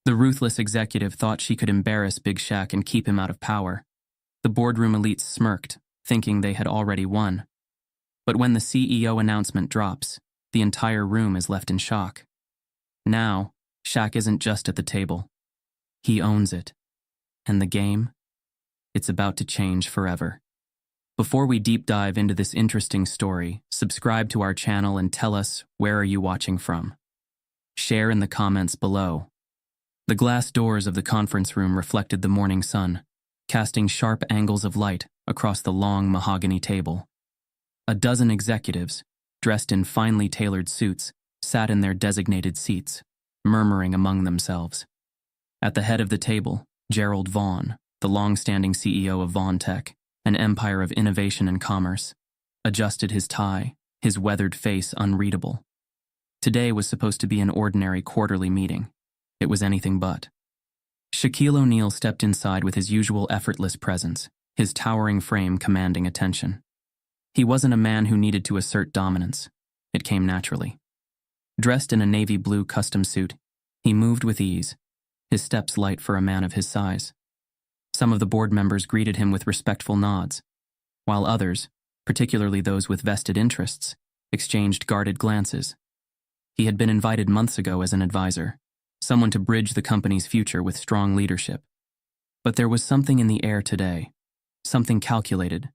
The ruthless executive thought she could embarrass Big Shaq and keep him out of power. The boardroom elites smirked, thinking they had already won. But when the CEO announcement drops, the entire room is left in shock. Now, Shaq isn't just at the table. He owns it. And the game? It's about to change forever. Before we deep dive into this interesting story, subscribe to our channel and tell us, where are you watching from? Share in the comments below. The glass doors of the conference room reflected the morning sun, casting sharp angles of light across the long mahogany table. A dozen executives, dressed in finely tailored suits, sat in their designated seats, murmuring among themselves. At the head of the table, Gerald Vaughn, the long-standing CEO of Vaughn Tech, an empire of innovation and commerce, adjusted his tie, his weathered face unreadable. Today was supposed to be an ordinary quarterly meeting. It was anything but. Shaquille O'Neal stepped inside with his usual effortless presence, his towering frame commanding attention. He wasn't a man who needed to assert dominance. It came naturally. Dressed in a navy blue custom suit, he moved with ease, his steps light for a man of his size. Some of the board members greeted him with respectful nods, while others, particularly those with vested interests, exchanged guarded glances. He had been invited months ago as an advisor, someone to bridge the company's future with strong leadership. But there was something in the air today, something calculated,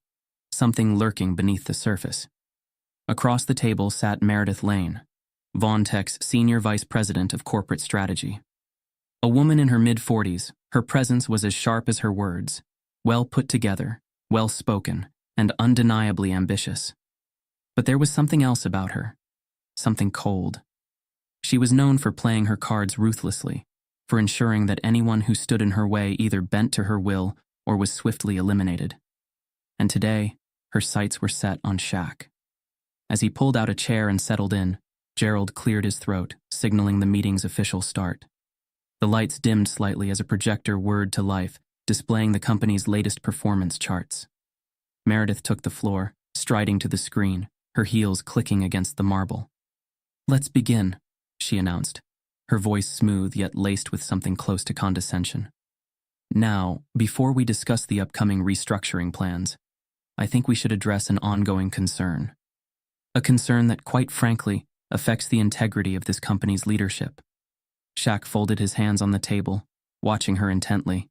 something lurking beneath the surface. Across the table sat Meredith Lane, Vaughn Tech's Senior Vice President of Corporate Strategy. A woman in her mid-40s, her presence was as sharp as her words, well put together, well spoken, and undeniably ambitious. But there was something else about her, something cold. She was known for playing her cards ruthlessly, for ensuring that anyone who stood in her way either bent to her will or was swiftly eliminated. And today, her sights were set on Shaq. As he pulled out a chair and settled in, Gerald cleared his throat, signaling the meeting's official start. The lights dimmed slightly as a projector whirred to life, displaying the company's latest performance charts. Meredith took the floor, striding to the screen, her heels clicking against the marble. "Let's begin," she announced, her voice smooth yet laced with something close to condescension. "Now, before we discuss the upcoming restructuring plans, I think we should address an ongoing concern. A concern that, quite frankly, affects the integrity of this company's leadership." Shaq folded his hands on the table, watching her intently.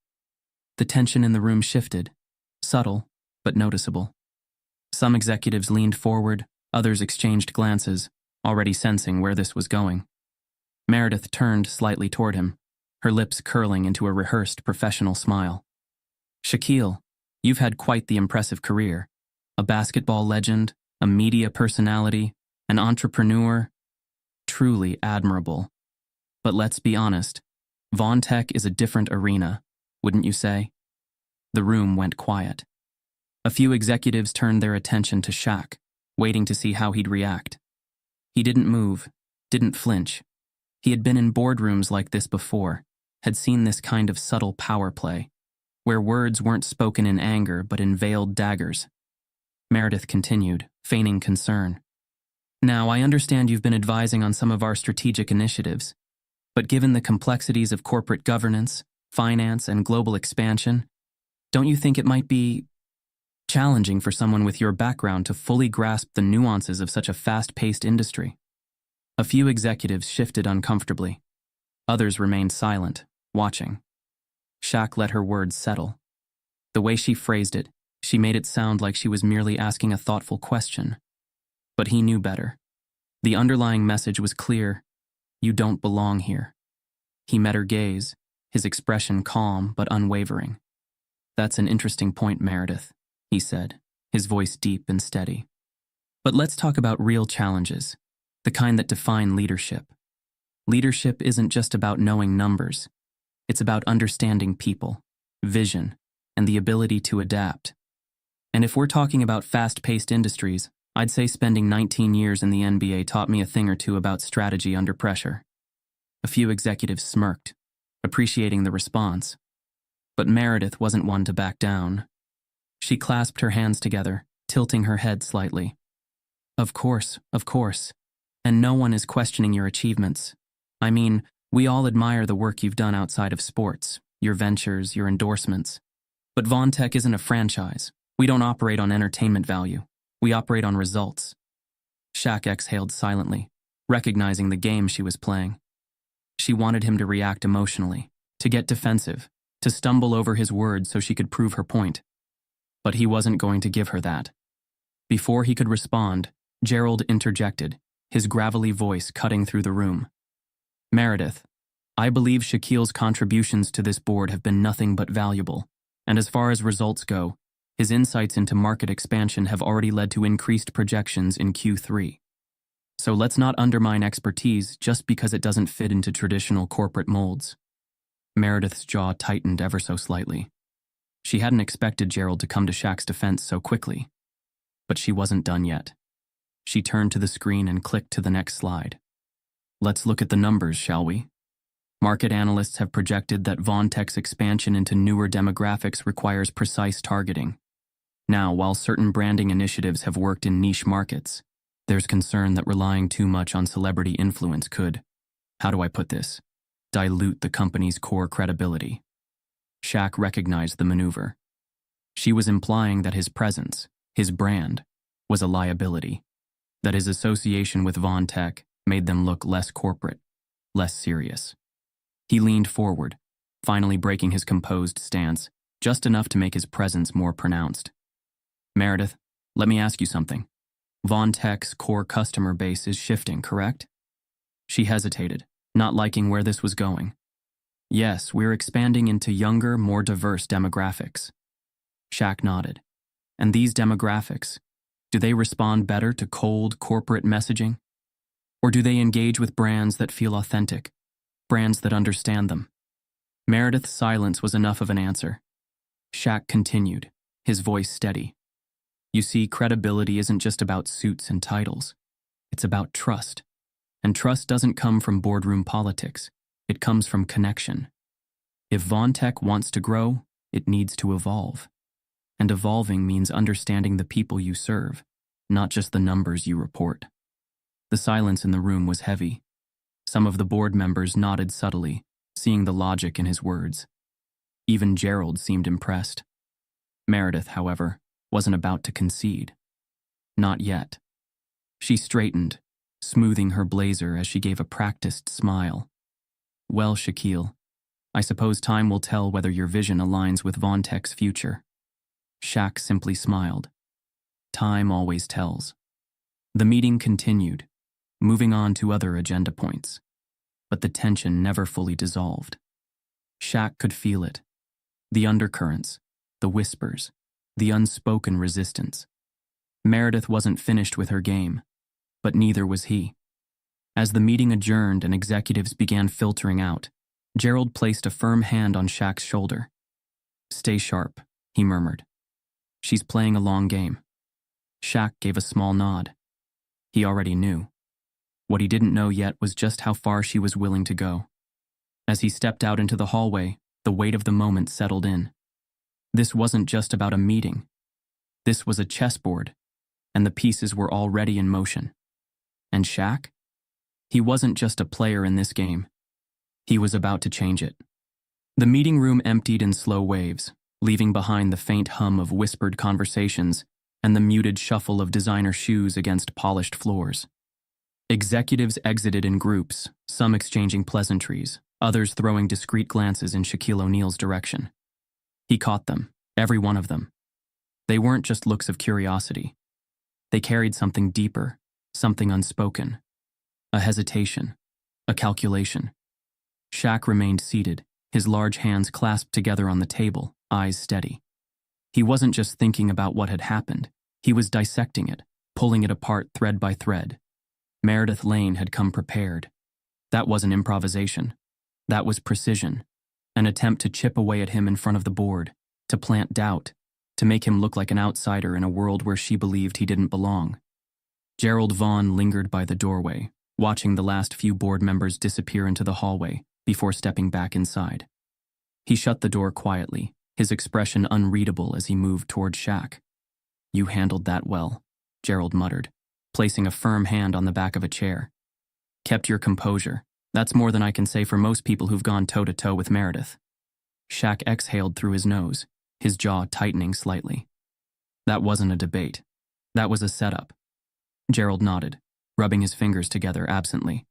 The tension in the room shifted, subtle but noticeable. Some executives leaned forward, others exchanged glances, already sensing where this was going. Meredith turned slightly toward him, her lips curling into a rehearsed professional smile. "Shaquille, you've had quite the impressive career. A basketball legend, a media personality, an entrepreneur. Truly admirable. But let's be honest, Vaughn Tech is a different arena, wouldn't you say?" The room went quiet. A few executives turned their attention to Shaq, waiting to see how he'd react. He didn't move, didn't flinch. He had been in boardrooms like this before, had seen this kind of subtle power play, where words weren't spoken in anger but in veiled daggers. Meredith continued, feigning concern. "Now, I understand you've been advising on some of our strategic initiatives, but given the complexities of corporate governance, finance, and global expansion, don't you think it might be challenging for someone with your background to fully grasp the nuances of such a fast-paced industry?" A few executives shifted uncomfortably. Others remained silent, watching. Shaq let her words settle. The way she phrased it, she made it sound like she was merely asking a thoughtful question. But he knew better. The underlying message was clear: you don't belong here. He met her gaze, his expression calm but unwavering. "That's an interesting point, Meredith," he said, his voice deep and steady. "But let's talk about real challenges, the kind that define leadership. Leadership isn't just about knowing numbers. It's about understanding people, vision, and the ability to adapt. And if we're talking about fast-paced industries, I'd say spending 19 years in the NBA taught me a thing or two about strategy under pressure." A few executives smirked, appreciating the response. But Meredith wasn't one to back down. She clasped her hands together, tilting her head slightly. Of course. And no one is questioning your achievements. I mean, We all admire the work you've done outside of sports, your ventures, your endorsements. But VonTech isn't a franchise. We don't operate on entertainment value. We operate on results. Shaq exhaled silently, recognizing the game she was playing. She wanted him to react emotionally, to get defensive, to stumble over his words so she could prove her point. But he wasn't going to give her that. Before he could respond, Gerald interjected, his gravelly voice cutting through the room. Meredith, I believe Shaquille's contributions to this board have been nothing but valuable, and as far as results go, his insights into market expansion have already led to increased projections in Q3. So let's not undermine expertise just because it doesn't fit into traditional corporate molds. Meredith's jaw tightened ever so slightly. She hadn't expected Gerald to come to Shaq's defense so quickly. But she wasn't done yet. She turned to the screen and clicked to the next slide. Let's look at the numbers, shall we? Market analysts have projected that VonTech's expansion into newer demographics requires precise targeting. Now, while certain branding initiatives have worked in niche markets, there's concern that relying too much on celebrity influence could, how do I put this, dilute the company's core credibility. Shaq recognized the maneuver. She was implying that his presence, his brand, was a liability, that his association with VonTech made them look less corporate, less serious. He leaned forward, finally breaking his composed stance, just enough to make his presence more pronounced. Meredith, let me ask you something. VonTech's core customer base is shifting, correct? She hesitated, not liking where this was going. Yes, we're expanding into younger, more diverse demographics. Shaq nodded. And these demographics, do they respond better to cold corporate messaging? Or do they engage with brands that feel authentic, brands that understand them? Meredith's silence was enough of an answer. Shaq continued, his voice steady. You see, credibility isn't just about suits and titles. It's about trust. And trust doesn't come from boardroom politics. It comes from connection. If VonTech wants to grow, it needs to evolve. And evolving means understanding the people you serve, not just the numbers you report. The silence in the room was heavy. Some of the board members nodded subtly, seeing the logic in his words. Even Gerald seemed impressed. Meredith, however, wasn't about to concede. Not yet. She straightened, smoothing her blazer as she gave a practiced smile. Well, Shaquille, I suppose time will tell whether your vision aligns with VonTech's future. Shaq simply smiled. Time always tells. The meeting continued, moving on to other agenda points. But the tension never fully dissolved. Shaq could feel it. The undercurrents, the whispers, the unspoken resistance. Meredith wasn't finished with her game, but neither was he. As the meeting adjourned and executives began filtering out, Gerald placed a firm hand on Shaq's shoulder. Stay sharp, he murmured. She's playing a long game. Shaq gave a small nod. He already knew. What he didn't know yet was just how far she was willing to go. As he stepped out into the hallway, the weight of the moment settled in. This wasn't just about a meeting. This was a chessboard, and the pieces were already in motion. And Shaq? He wasn't just a player in this game. He was about to change it. The meeting room emptied in slow waves, leaving behind the faint hum of whispered conversations and the muted shuffle of designer shoes against polished floors. Executives exited in groups, some exchanging pleasantries, others throwing discreet glances in Shaquille O'Neal's direction. He caught them, every one of them. They weren't just looks of curiosity. They carried something deeper, something unspoken. A hesitation, a calculation. Shaq remained seated, his large hands clasped together on the table, eyes steady. He wasn't just thinking about what had happened. He was dissecting it, pulling it apart thread by thread. Meredith Lane had come prepared. That wasn't improvisation. That was precision. An attempt to chip away at him in front of the board, to plant doubt, to make him look like an outsider in a world where she believed he didn't belong. Gerald Vaughn lingered by the doorway, watching the last few board members disappear into the hallway before stepping back inside. He shut the door quietly, his expression unreadable as he moved toward Shaq. You handled that well, Gerald muttered, placing a firm hand on the back of a chair. Kept your composure, That's more than I can say for most people who've gone toe-to-toe with Meredith. Shaq exhaled through his nose, his jaw tightening slightly. That wasn't a debate. That was a setup. Gerald nodded, rubbing his fingers together absently.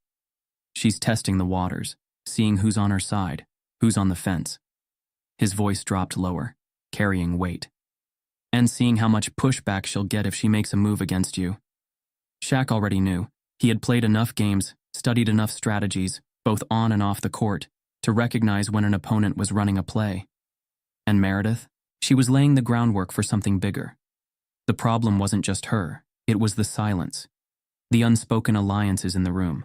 She's testing the waters, seeing who's on her side, who's on the fence. His voice dropped lower, carrying weight. And seeing how much pushback she'll get if she makes a move against you. Shaq already knew. He had played enough games, studied enough strategies, both on and off the court, to recognize when an opponent was running a play. And Meredith? She was laying the groundwork for something bigger. The problem wasn't just her, it was the silence. The unspoken alliances in the room.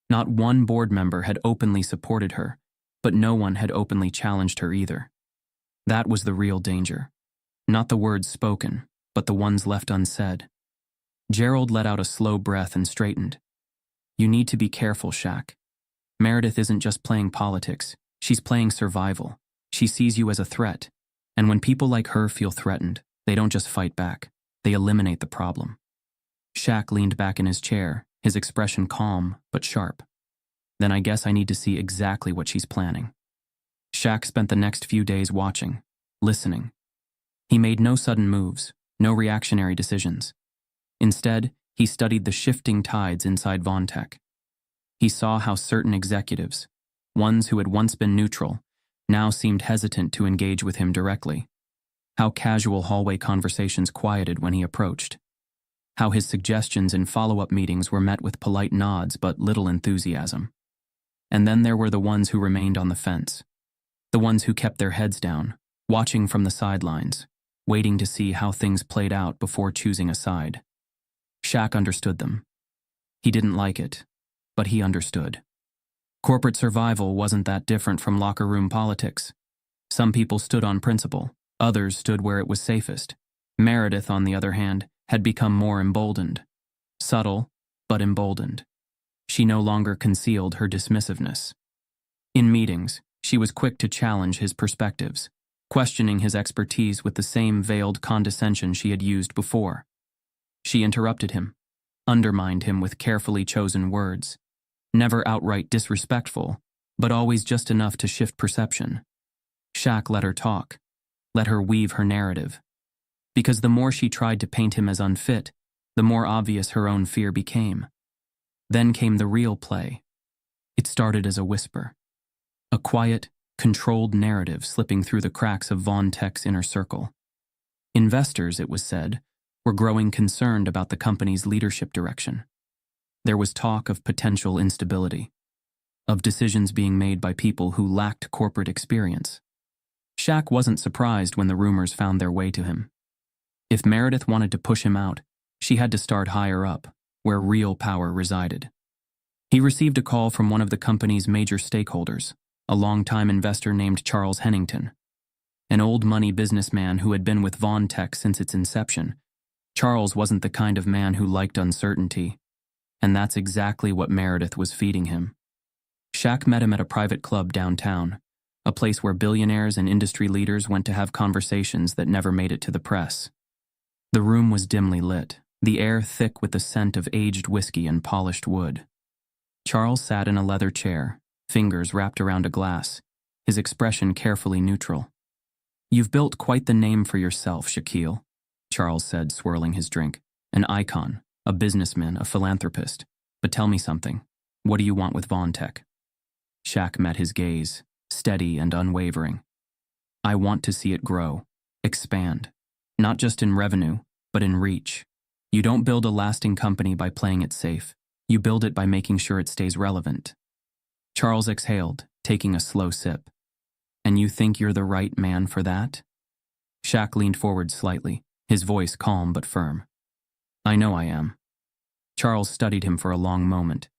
Not one board member had openly supported her, but no one had openly challenged her either. That was the real danger. Not the words spoken, but the ones left unsaid. Gerald let out a slow breath and straightened. You need to be careful, Shaq. Meredith isn't just playing politics, she's playing survival. She sees you as a threat, and when people like her feel threatened, they don't just fight back, they eliminate the problem. Shaq leaned back in his chair, his expression calm but sharp. Then I guess I need to see exactly what she's planning. Shaq spent the next few days watching, listening. He made no sudden moves, no reactionary decisions. Instead, he studied the shifting tides inside Vontech. He saw how certain executives, ones who had once been neutral, now seemed hesitant to engage with him directly. How casual hallway conversations quieted when he approached. How his suggestions in follow-up meetings were met with polite nods but little enthusiasm. And then there were the ones who remained on the fence. The ones who kept their heads down, watching from the sidelines, waiting to see how things played out before choosing a side. Shaq understood them. He didn't like it, but he understood. Corporate survival wasn't that different from locker room politics. Some people stood on principle, others stood where it was safest. Meredith, on the other hand, had become more emboldened. Subtle, but emboldened. She no longer concealed her dismissiveness. In meetings, she was quick to challenge his perspectives, questioning his expertise with the same veiled condescension she had used before. She interrupted him, undermined him with carefully chosen words, never outright disrespectful, but always just enough to shift perception. Shaq let her talk, let her weave her narrative. Because the more she tried to paint him as unfit, the more obvious her own fear became. Then came the real play. It started as a whisper. A quiet, controlled narrative slipping through the cracks of Vontech's inner circle. Investors, it was said, were growing concerned about the company's leadership direction. There was talk of potential instability, of decisions being made by people who lacked corporate experience. Shaq wasn't surprised when the rumors found their way to him. If Meredith wanted to push him out, she had to start higher up, where real power resided. He received a call from one of the company's major stakeholders, a longtime investor named Charles Hennington. An old money businessman who had been with Vontech since its inception, Charles wasn't the kind of man who liked uncertainty, and that's exactly what Meredith was feeding him. Shaq met him at a private club downtown, a place where billionaires and industry leaders went to have conversations that never made it to the press. The room was dimly lit, the air thick with the scent of aged whiskey and polished wood. Charles sat in a leather chair, fingers wrapped around a glass, his expression carefully neutral. "You've built quite the name for yourself, Shaquille," Charles said, swirling his drink. "An icon, a businessman, a philanthropist. But tell me something. What do you want with Vontech?" Shaq met his gaze, steady and unwavering. "I want to see it grow, expand. Not just in revenue, but in reach. You don't build a lasting company by playing it safe. You build it by making sure it stays relevant." Charles exhaled, taking a slow sip. "And you think you're the right man for that?" Shaq leaned forward slightly, his voice calm but firm. "I know I am." Charles studied him for a long moment.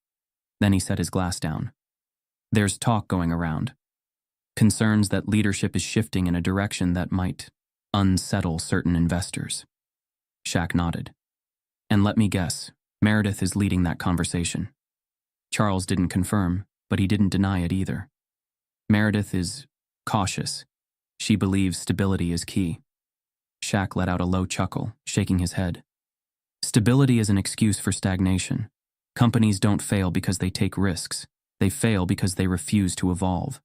Then he set his glass down. "There's talk going around. Concerns that leadership is shifting in a direction that might unsettle certain investors." Shaq nodded. "And let me guess, Meredith is leading that conversation." Charles didn't confirm, but he didn't deny it either. "Meredith is cautious. She believes stability is key." Shaq let out a low chuckle, shaking his head. "Stability is an excuse for stagnation. Companies don't fail because they take risks. They fail because they refuse to evolve.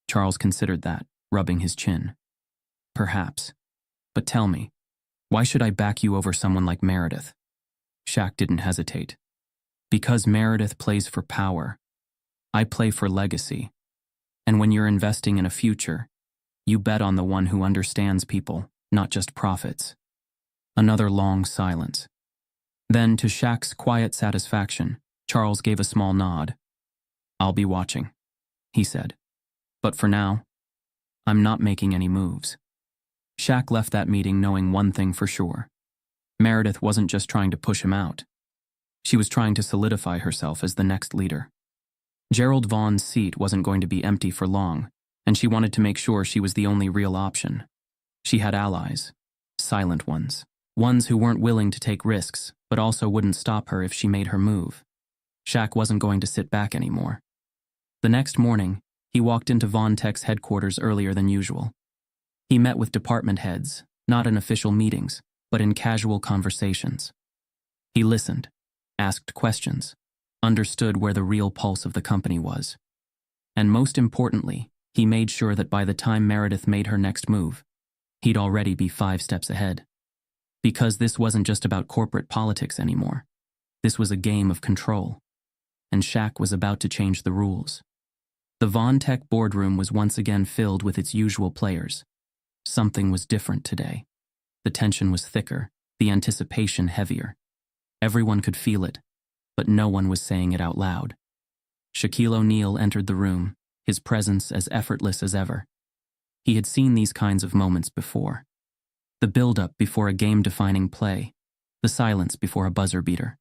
Charles considered that, rubbing his chin. Perhaps. But tell me, why should I back you over someone like Meredith? Shaq didn't hesitate. Because Meredith plays for power. I play for legacy. And when you're investing in a future, you bet on the one who understands people, not just profits. Another long silence. Then, to Shaq's quiet satisfaction, Charles gave a small nod. I'll be watching, he said. But for now, I'm not making any moves. Shaq left that meeting knowing one thing for sure. Meredith wasn't just trying to push him out. She was trying to solidify herself as the next leader. Gerald Vaughn's seat wasn't going to be empty for long, and she wanted to make sure she was the only real option. She had allies, silent ones who weren't willing to take risks, but also wouldn't stop her if she made her move. Shaq wasn't going to sit back anymore. The next morning, he walked into Vaughn Tech's headquarters earlier than usual. He met with department heads, not in official meetings, but in casual conversations. He listened, asked questions, understood where the real pulse of the company was. And most importantly, he made sure that by the time Meredith made her next move, he'd already be 5 steps ahead. Because this wasn't just about corporate politics anymore. This was a game of control. And Shaq was about to change the rules. The Vaughn Tech boardroom was once again filled with its usual players. Something was different today. The tension was thicker, the anticipation heavier. Everyone could feel it, but no one was saying it out loud. Shaquille O'Neal entered the room, his presence as effortless as ever. He had seen these kinds of moments before. The build-up before a game-defining play, the silence before a buzzer beater.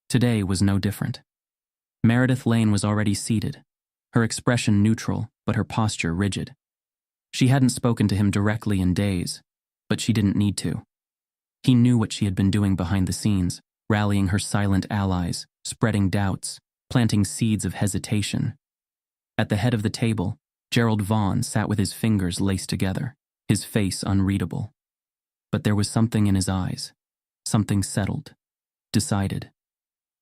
Today was no different. Meredith Lane was already seated, her expression neutral, but her posture rigid. She hadn't spoken to him directly in days, but she didn't need to. He knew what she had been doing behind the scenes, rallying her silent allies, spreading doubts, planting seeds of hesitation. At the head of the table, Gerald Vaughn sat with his fingers laced together, his face unreadable. But there was something in his eyes, something settled, decided.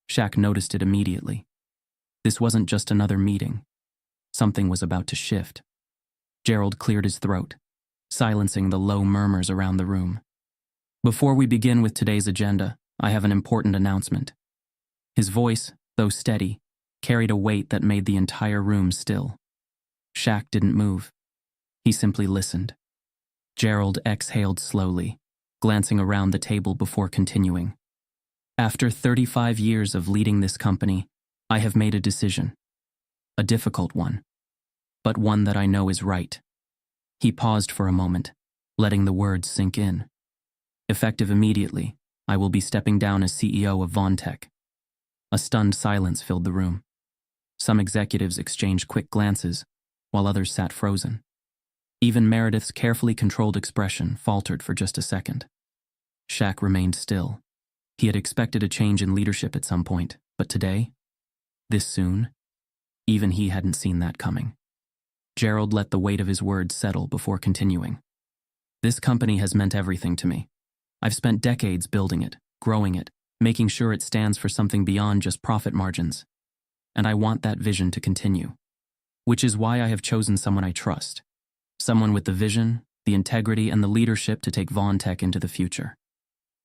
Shaq noticed it immediately. This wasn't just another meeting. Something was about to shift. Gerald cleared his throat, silencing the low murmurs around the room. Before we begin with today's agenda, I have an important announcement. His voice, though steady, carried a weight that made the entire room still. Shaq didn't move. He simply listened. Gerald exhaled slowly, glancing around the table before continuing. After 35 years of leading this company, I have made a decision. A difficult one, but one that I know is right. He paused for a moment, letting the words sink in. Effective immediately, I will be stepping down as CEO of Vaughn Tech. A stunned silence filled the room. Some executives exchanged quick glances, while others sat frozen. Even Meredith's carefully controlled expression faltered for just a second. Shaq remained still. He had expected a change in leadership at some point, but today? This soon? Even he hadn't seen that coming. Gerald let the weight of his words settle before continuing. This company has meant everything to me. I've spent decades building it, growing it, making sure it stands for something beyond just profit margins. And I want that vision to continue. Which is why I have chosen someone I trust. Someone with the vision, the integrity, and the leadership to take Vaughn Tech into the future.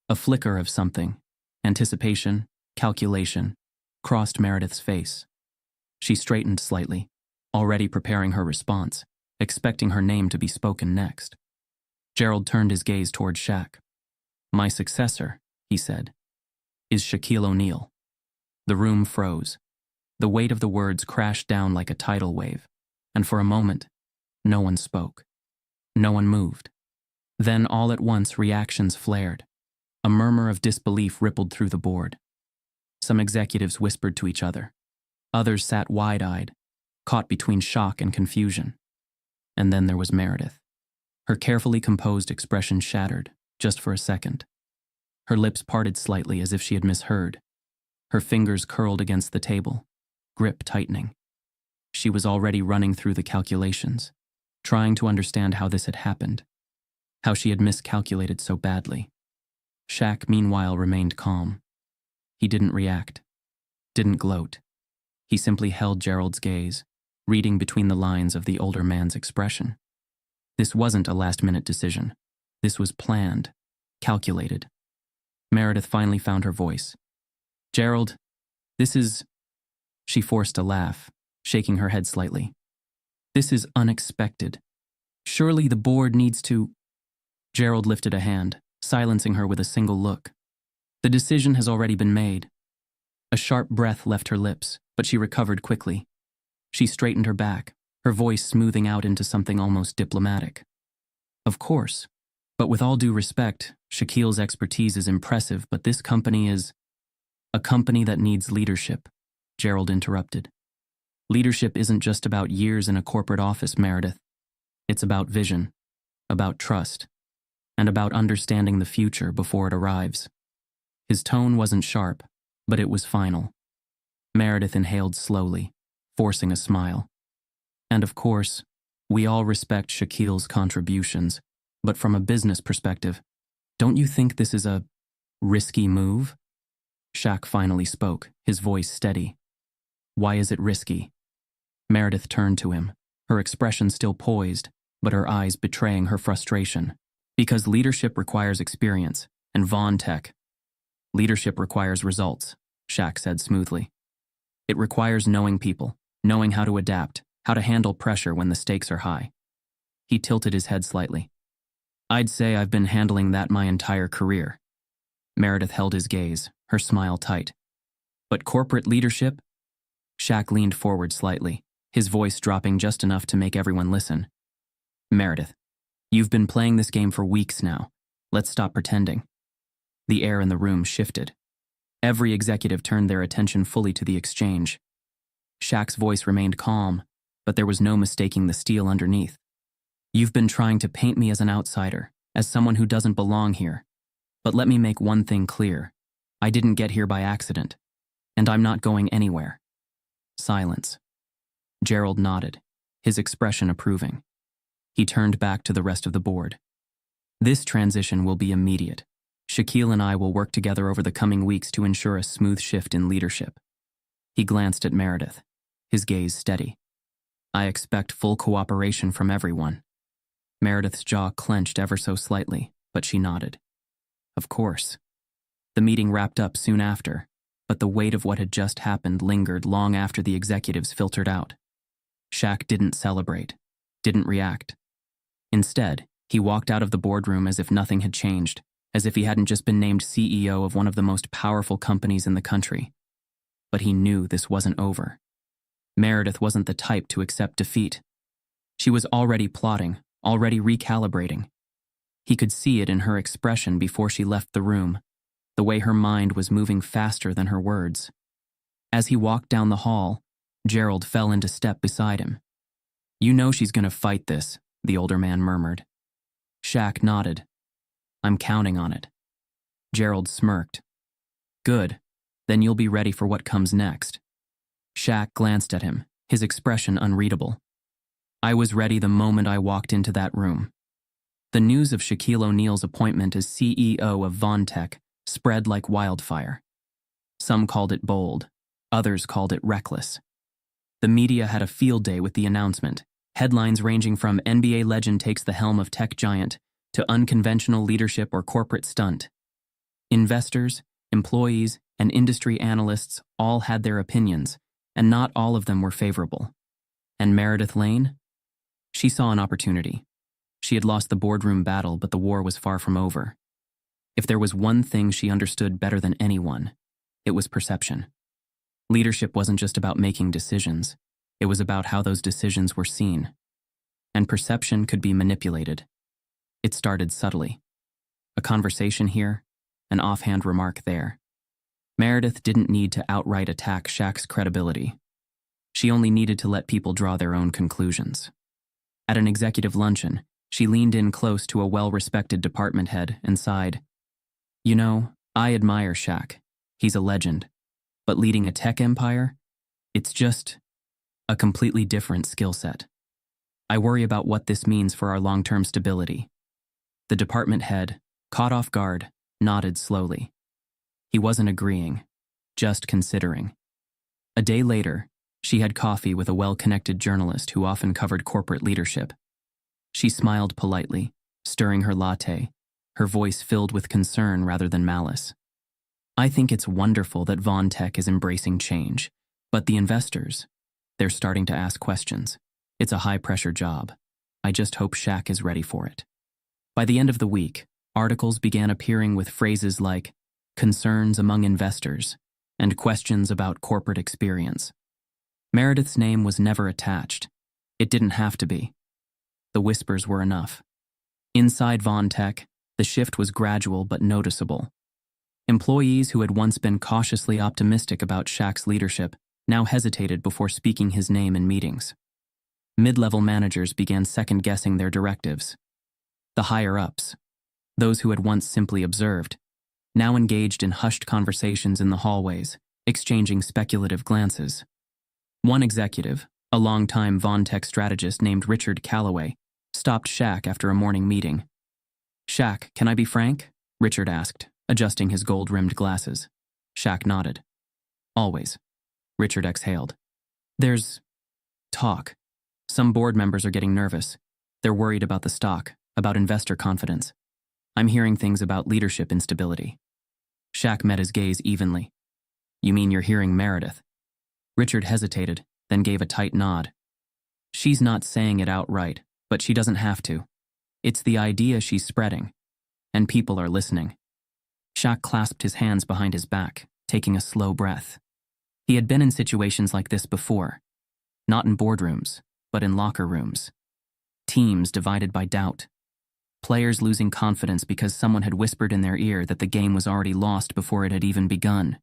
A flicker of something, anticipation, calculation, crossed Meredith's face. She straightened slightly, already preparing her response, expecting her name to be spoken next. Gerald turned his gaze toward Shaq. My successor, he said, is Shaquille O'Neal. The room froze. The weight of the words crashed down like a tidal wave, and for a moment, no one spoke. No one moved. Then all at once reactions flared. A murmur of disbelief rippled through the board. Some executives whispered to each other. Others sat wide-eyed, caught between shock and confusion. And then there was Meredith. Her carefully composed expression shattered, just for a second. Her lips parted slightly as if she had misheard. Her fingers curled against the table, grip tightening. She was already running through the calculations, trying to understand how this had happened, how she had miscalculated so badly. Shaq, meanwhile, remained calm. He didn't react, didn't gloat. He simply held Gerald's gaze, reading between the lines of the older man's expression. This wasn't a last-minute decision. This was planned, calculated. Meredith finally found her voice. "Gerald, this is—" She forced a laugh, shaking her head slightly. "This is unexpected. Surely the board needs to—" Gerald lifted a hand, silencing her with a single look. "The decision has already been made." A sharp breath left her lips, but she recovered quickly. She straightened her back, her voice smoothing out into something almost diplomatic. "Of course. But with all due respect, Shaquille's expertise is impressive, but this company is—" "A company that needs leadership," Gerald interrupted. "Leadership isn't just about years in a corporate office, Meredith. It's about vision, about trust, and about understanding the future before it arrives." His tone wasn't sharp, but it was final. Meredith inhaled slowly, forcing a smile. "And of course, we all respect Shaquille's contributions, but from a business perspective, don't you think this is a risky move?" Shaq finally spoke, his voice steady. "Why is it risky?" Meredith turned to him, her expression still poised, but her eyes betraying her frustration. "Because leadership requires experience, and Von Tech. Leadership requires results," Shaq said smoothly. "It requires knowing people, knowing how to adapt, how to handle pressure when the stakes are high." He tilted his head slightly. "I'd say I've been handling that my entire career." Meredith held his gaze, her smile tight. "But corporate leadership?" Shaq leaned forward slightly, his voice dropping just enough to make everyone listen. "Meredith, you've been playing this game for weeks now. Let's stop pretending." The air in the room shifted. Every executive turned their attention fully to the exchange. Shaq's voice remained calm, but there was no mistaking the steel underneath. "You've been trying to paint me as an outsider, as someone who doesn't belong here. But let me make one thing clear. I didn't get here by accident, and I'm not going anywhere." Silence. Gerald nodded, his expression approving. He turned back to the rest of the board. "This transition will be immediate. Shaquille and I will work together over the coming weeks to ensure a smooth shift in leadership." He glanced at Meredith, his gaze steady. "I expect full cooperation from everyone." Meredith's jaw clenched ever so slightly, but she nodded. "Of course." The meeting wrapped up soon after, but the weight of what had just happened lingered long after the executives filtered out. Shaq didn't celebrate, didn't react. Instead, he walked out of the boardroom as if nothing had changed, as if he hadn't just been named CEO of one of the most powerful companies in the country. But he knew this wasn't over. Meredith wasn't the type to accept defeat. She was already plotting, already recalibrating. He could see it in her expression before she left the room, the way her mind was moving faster than her words. As he walked down the hall, Gerald fell into step beside him. "You know she's going to fight this," the older man murmured. Shaq nodded. "I'm counting on it." Gerald smirked. "Good, then you'll be ready for what comes next." Shaq glanced at him, his expression unreadable. "I was ready the moment I walked into that room." The news of Shaquille O'Neal's appointment as CEO of Von Tech spread like wildfire. Some called it bold, others called it reckless. The media had a field day with the announcement, headlines ranging from "NBA legend takes the helm of tech giant" to "unconventional leadership or corporate stunt." Investors, employees, and industry analysts all had their opinions, and not all of them were favorable. And Meredith Lane? She saw an opportunity. She had lost the boardroom battle, but the war was far from over. If there was one thing she understood better than anyone, it was perception. Leadership wasn't just about making decisions. It was about how those decisions were seen. And perception could be manipulated. It started subtly. A conversation here, an offhand remark there. Meredith didn't need to outright attack Shaq's credibility. She only needed to let people draw their own conclusions. At an executive luncheon, she leaned in close to a well-respected department head and sighed. "You know, I admire Shaq. He's a legend. But leading a tech empire? It's just a completely different skill set. I worry about what this means for our long-term stability." The department head, caught off guard, nodded slowly. He wasn't agreeing, just considering. A day later, She had coffee with a well-connected journalist who often covered corporate leadership. She smiled politely, stirring her latte, her voice filled with concern rather than malice. I think it's wonderful that Von Tech is embracing change, but the investors, they're starting to ask questions. It's a high-pressure job. I just hope Shaq is ready for it. By the end of the week, articles began appearing with phrases like concerns among investors and questions about corporate experience. Meredith's name was never attached. It didn't have to be. The whispers were enough. Inside Von Tech, the shift was gradual but noticeable. Employees who had once been cautiously optimistic about Shaq's leadership now hesitated before speaking his name in meetings. Mid-level managers began second-guessing their directives. The higher-ups, those who had once simply observed, now engaged in hushed conversations in the hallways, exchanging speculative glances. One executive, a longtime Von Tech strategist named Richard Calloway, stopped Shaq after a morning meeting. "Shaq, can I be frank?" Richard asked, adjusting his gold-rimmed glasses. Shaq nodded. "Always." Richard exhaled. "There's talk. Some board members are getting nervous. They're worried about the stock, about investor confidence. I'm hearing things about leadership instability." Shaq met his gaze evenly. "You mean you're hearing Meredith?" Richard hesitated, then gave a tight nod. "She's not saying it outright, but she doesn't have to. It's the idea she's spreading, and people are listening." Shaq clasped his hands behind his back, taking a slow breath. He had been in situations like this before, not in boardrooms, but in locker rooms. Teams divided by doubt. Players losing confidence because someone had whispered in their ear that the game was already lost before it had even begun.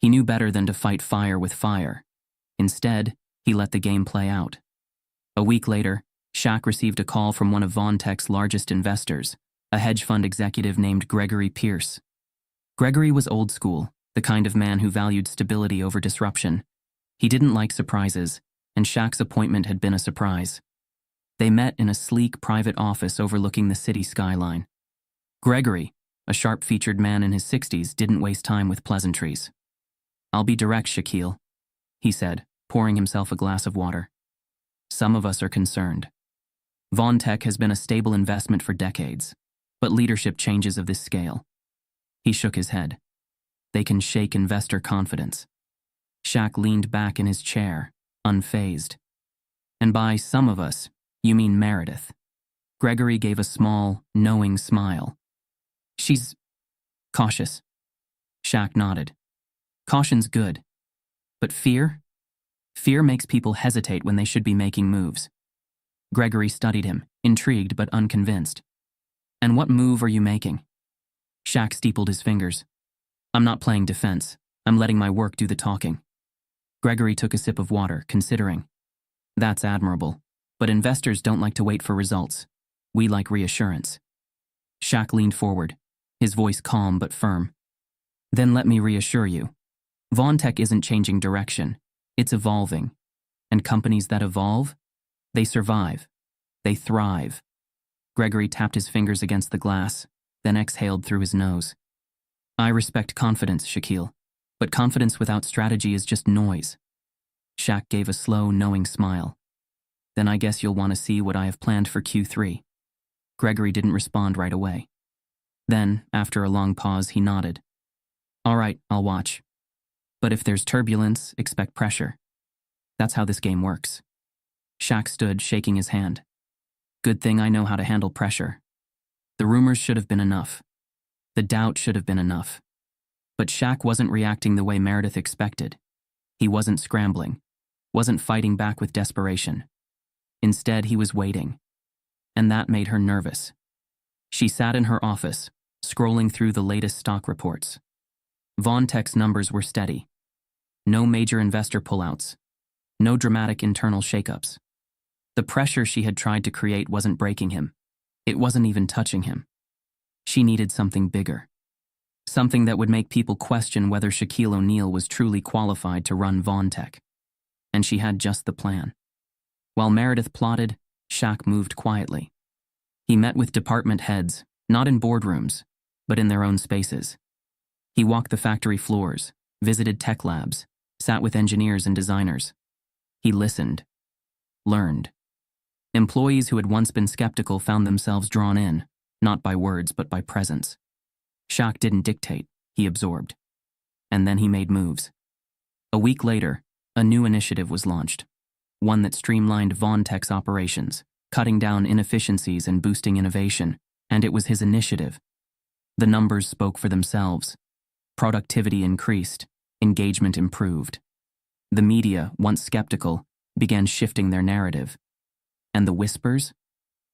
He knew better than to fight fire with fire. Instead, he let the game play out. A week later, Shaq received a call from one of Von Tech's largest investors, a hedge fund executive named Gregory Pierce. Gregory was old school, the kind of man who valued stability over disruption. He didn't like surprises, and Shaq's appointment had been a surprise. They met in a sleek private office overlooking the city skyline. Gregory, a sharp-featured man in his 60s, didn't waste time with pleasantries. "I'll be direct, Shaquille," he said, pouring himself a glass of water. "Some of us are concerned. Von Tech has been a stable investment for decades, but leadership changes of this scale." He shook his head. "They can shake investor confidence." Shaq leaned back in his chair, unfazed. "And by some of us, you mean Meredith." Gregory gave a small, knowing smile. "She's cautious." Shaq nodded. "Caution's good. But fear? Fear makes people hesitate when they should be making moves." Gregory studied him, intrigued but unconvinced. "And what move are you making?" Shaq steepled his fingers. "I'm not playing defense. I'm letting my work do the talking." Gregory took a sip of water, considering. "That's admirable. But investors don't like to wait for results. We like reassurance." Shaq leaned forward, his voice calm but firm. "Then let me reassure you. Von Tech isn't changing direction. It's evolving. And companies that evolve, they survive. They thrive." Gregory tapped his fingers against the glass, then exhaled through his nose. "I respect confidence, Shaquille, but confidence without strategy is just noise." Shaq gave a slow, knowing smile. "Then I guess you'll want to see what I have planned for Q3. Gregory didn't respond right away. Then, after a long pause, he nodded. "All right, I'll watch. But if there's turbulence, expect pressure. That's how this game works." Shaq stood, shaking his hand. "Good thing I know how to handle pressure. The rumors should have been enough. The doubt should have been enough." But Shaq wasn't reacting the way Meredith expected. He wasn't scrambling, wasn't fighting back with desperation. Instead, he was waiting. And that made her nervous. She sat in her office, scrolling through the latest stock reports. Von Tech's numbers were steady. No major investor pullouts. No dramatic internal shakeups. The pressure she had tried to create wasn't breaking him. It wasn't even touching him. She needed something bigger. Something that would make people question whether Shaquille O'Neal was truly qualified to run Von Tech. And she had just the plan. While Meredith plotted, Shaq moved quietly. He met with department heads, not in boardrooms, but in their own spaces. He walked the factory floors, visited tech labs, sat with engineers and designers. He listened, learned. Employees who had once been skeptical found themselves drawn in, not by words but by presence. Shaq didn't dictate, he absorbed. And then he made moves. A week later, a new initiative was launched, one that streamlined VonTech's operations, cutting down inefficiencies and boosting innovation, and it was his initiative. The numbers spoke for themselves. Productivity increased, engagement improved. The media, once skeptical, began shifting their narrative. And the whispers?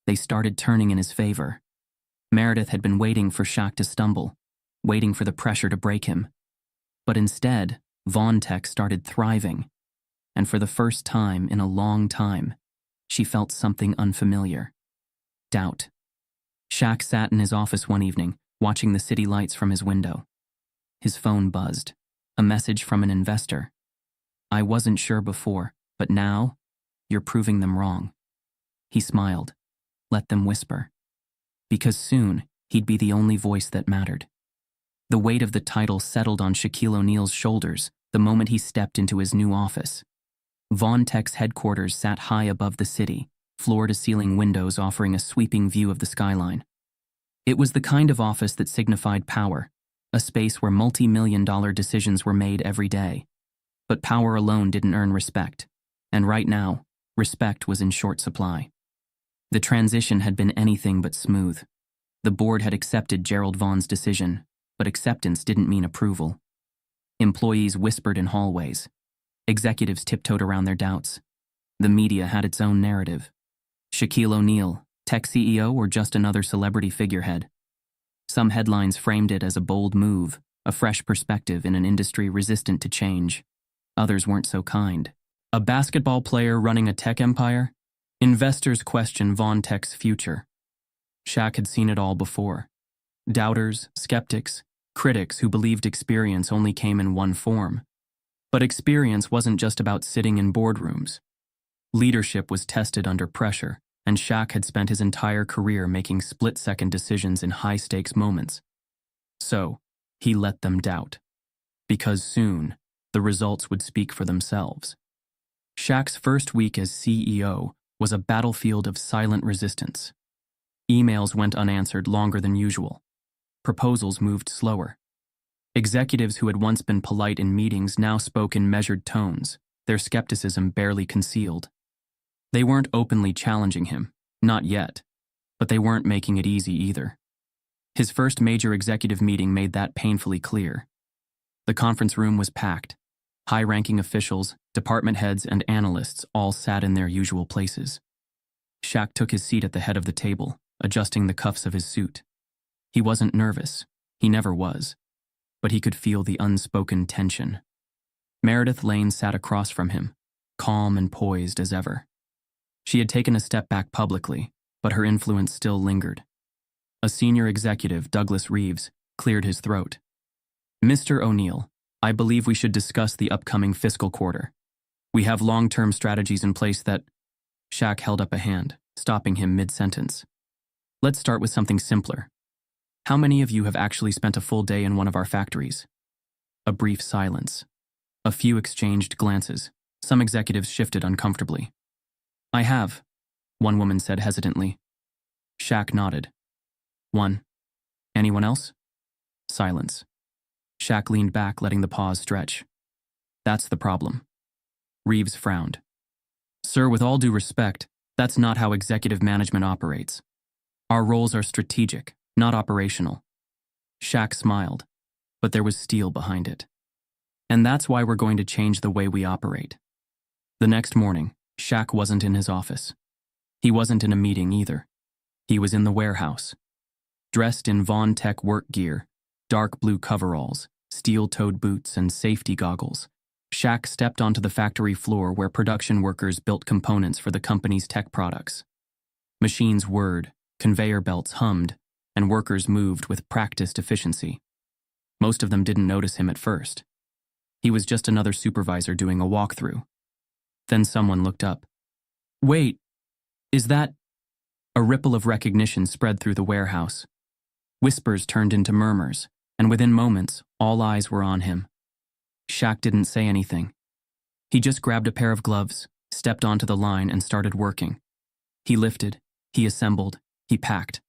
They started turning in his favor. Meredith had been waiting for Shaq to stumble, waiting for the pressure to break him. But instead, VonTech started thriving. And for the first time in a long time, she felt something unfamiliar. Doubt. Shaq sat in his office one evening, watching the city lights from his window. His phone buzzed. A message from an investor. "I wasn't sure before, but now, you're proving them wrong." He smiled. Let them whisper. Because soon, he'd be the only voice that mattered. The weight of the title settled on Shaquille O'Neal's shoulders the moment he stepped into his new office. VonTech's headquarters sat high above the city, floor-to-ceiling windows offering a sweeping view of the skyline. It was the kind of office that signified power, a space where multi-million-dollar decisions were made every day. But power alone didn't earn respect, and right now, respect was in short supply. The transition had been anything but smooth. The board had accepted Gerald Vaughn's decision, but acceptance didn't mean approval. Employees whispered in hallways. Executives tiptoed around their doubts. The media had its own narrative. Shaquille O'Neal, tech CEO, or just another celebrity figurehead? Some headlines framed it as a bold move, a fresh perspective in an industry resistant to change. Others weren't so kind. A basketball player running a tech empire? Investors question VonTech's future. Shaq had seen it all before. Doubters, skeptics, critics who believed experience only came in one form. But experience wasn't just about sitting in boardrooms. Leadership was tested under pressure, and Shaq had spent his entire career making split-second decisions in high-stakes moments. So, he let them doubt. Because soon, the results would speak for themselves. Shaq's first week as CEO was a battlefield of silent resistance. Emails went unanswered longer than usual. Proposals moved slower. Executives who had once been polite in meetings now spoke in measured tones, their skepticism barely concealed. They weren't openly challenging him, not yet, but they weren't making it easy either. His first major executive meeting made that painfully clear. The conference room was packed. High-ranking officials, department heads, and analysts all sat in their usual places. Shaq took his seat at the head of the table, adjusting the cuffs of his suit. He wasn't nervous. He never was. But he could feel the unspoken tension. Meredith Lane sat across from him, calm and poised as ever. She had taken a step back publicly, but her influence still lingered. A senior executive, Douglas Reeves, cleared his throat. "Mr. O'Neal, I believe we should discuss the upcoming fiscal quarter. We have long-term strategies in place that—" Shaq held up a hand, stopping him mid-sentence. "Let's start with something simpler. How many of you have actually spent a full day in one of our factories?" A brief silence. A few exchanged glances. Some executives shifted uncomfortably. "I have," one woman said hesitantly. Shaq nodded. "One. Anyone else?" Silence. Shaq leaned back, letting the pause stretch. "That's the problem." Reeves frowned. "Sir, with all due respect, that's not how executive management operates. Our roles are strategic, not operational." Shaq smiled, but there was steel behind it. "And that's why we're going to change the way we operate." The next morning, Shaq wasn't in his office. He wasn't in a meeting either. He was in the warehouse. Dressed in VonTech work gear, dark blue coveralls, steel-toed boots, and safety goggles, Shaq stepped onto the factory floor where production workers built components for the company's tech products. Machines whirred, conveyor belts hummed, and workers moved with practiced efficiency. Most of them didn't notice him at first. He was just another supervisor doing a walkthrough. Then someone looked up. "Wait, is that—" A ripple of recognition spread through the warehouse. Whispers turned into murmurs, and within moments, all eyes were on him. Shaq didn't say anything. He just grabbed a pair of gloves, stepped onto the line and started working. He lifted, he assembled, he packed.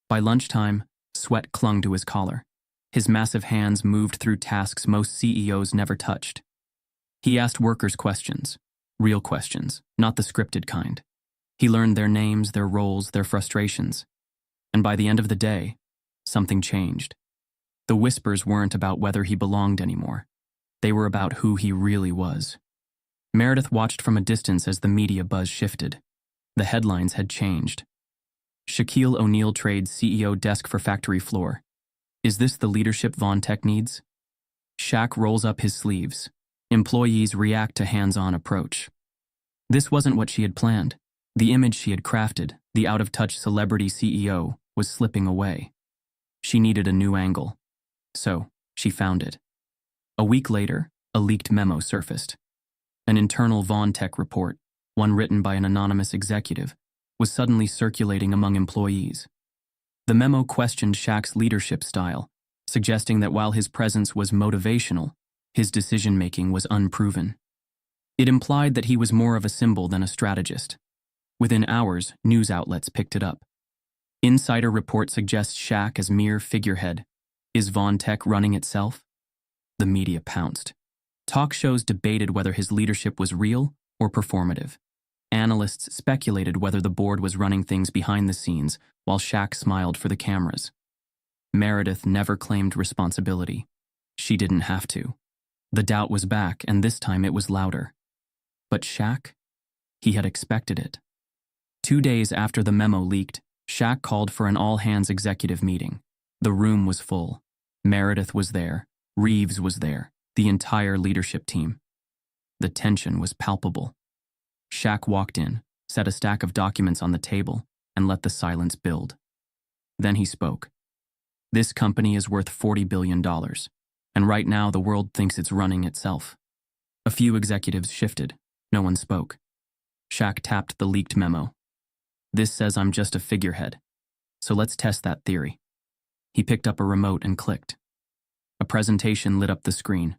By lunchtime, sweat clung to his collar. His massive hands moved through tasks most CEOs never touched. He asked workers questions, real questions, not the scripted kind. He learned their names, their roles, their frustrations. And by the end of the day, something changed. The whispers weren't about whether he belonged anymore. They were about who he really was. Meredith watched from a distance as the media buzz shifted. The headlines had changed. Shaquille O'Neal trades CEO desk for factory floor. Is this the leadership Von Tech needs? Shaq rolls up his sleeves. Employees react to hands-on approach. This wasn't what she had planned. The image she had crafted, the out-of-touch celebrity CEO, was slipping away. She needed a new angle. So, she found it. A week later, a leaked memo surfaced. An internal Von Tech report, one written by an anonymous executive, was suddenly circulating among employees. The memo questioned Shaq's leadership style, suggesting that while his presence was motivational, his decision-making was unproven. It implied that he was more of a symbol than a strategist. Within hours, news outlets picked it up. Insider report suggests Shaq as mere figurehead. Is Von Tech running itself? The media pounced. Talk shows debated whether his leadership was real or performative. Analysts speculated whether the board was running things behind the scenes, while Shaq smiled for the cameras. Meredith never claimed responsibility. She didn't have to. The doubt was back, and this time it was louder. But Shaq? He had expected it. 2 days after the memo leaked, Shaq called for an all-hands executive meeting. The room was full. Meredith was there. Reeves was there. The entire leadership team. The tension was palpable. Shaq walked in, set a stack of documents on the table, and let the silence build. Then he spoke. This company is worth $40 billion, and right now the world thinks it's running itself. A few executives shifted. No one spoke. Shaq tapped the leaked memo. This says I'm just a figurehead, so let's test that theory. He picked up a remote and clicked. A presentation lit up the screen.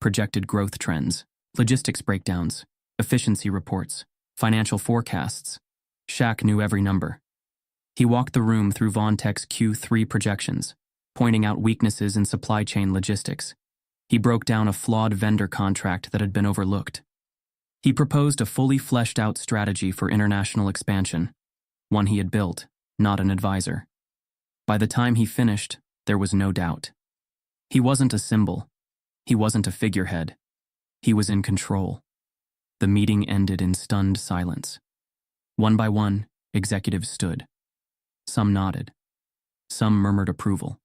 Projected growth trends, logistics breakdowns, efficiency reports, financial forecasts. Shaq knew every number. He walked the room through Von Tech's Q3 projections, pointing out weaknesses in supply chain logistics. He broke down a flawed vendor contract that had been overlooked. He proposed a fully fleshed-out strategy for international expansion, one he had built, not an advisor. By the time he finished, there was no doubt. He wasn't a symbol. He wasn't a figurehead. He was in control. The meeting ended in stunned silence. One by one, executives stood. Some nodded. Some murmured approval.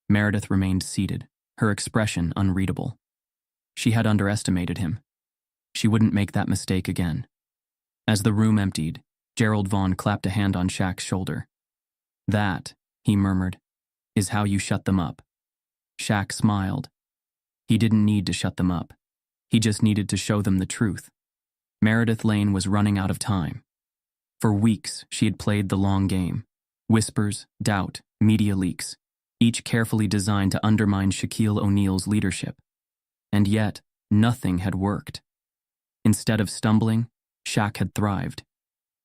Meredith remained seated, her expression unreadable. She had underestimated him. She wouldn't make that mistake again. As the room emptied, Gerald Vaughn clapped a hand on Shaq's shoulder. That, he murmured, is how you shut them up. Shaq smiled. He didn't need to shut them up. He just needed to show them the truth. Meredith Lane was running out of time. For weeks, she had played the long game. Whispers, doubt, media leaks, each carefully designed to undermine Shaquille O'Neal's leadership. And yet, nothing had worked. Instead of stumbling, Shaq had thrived.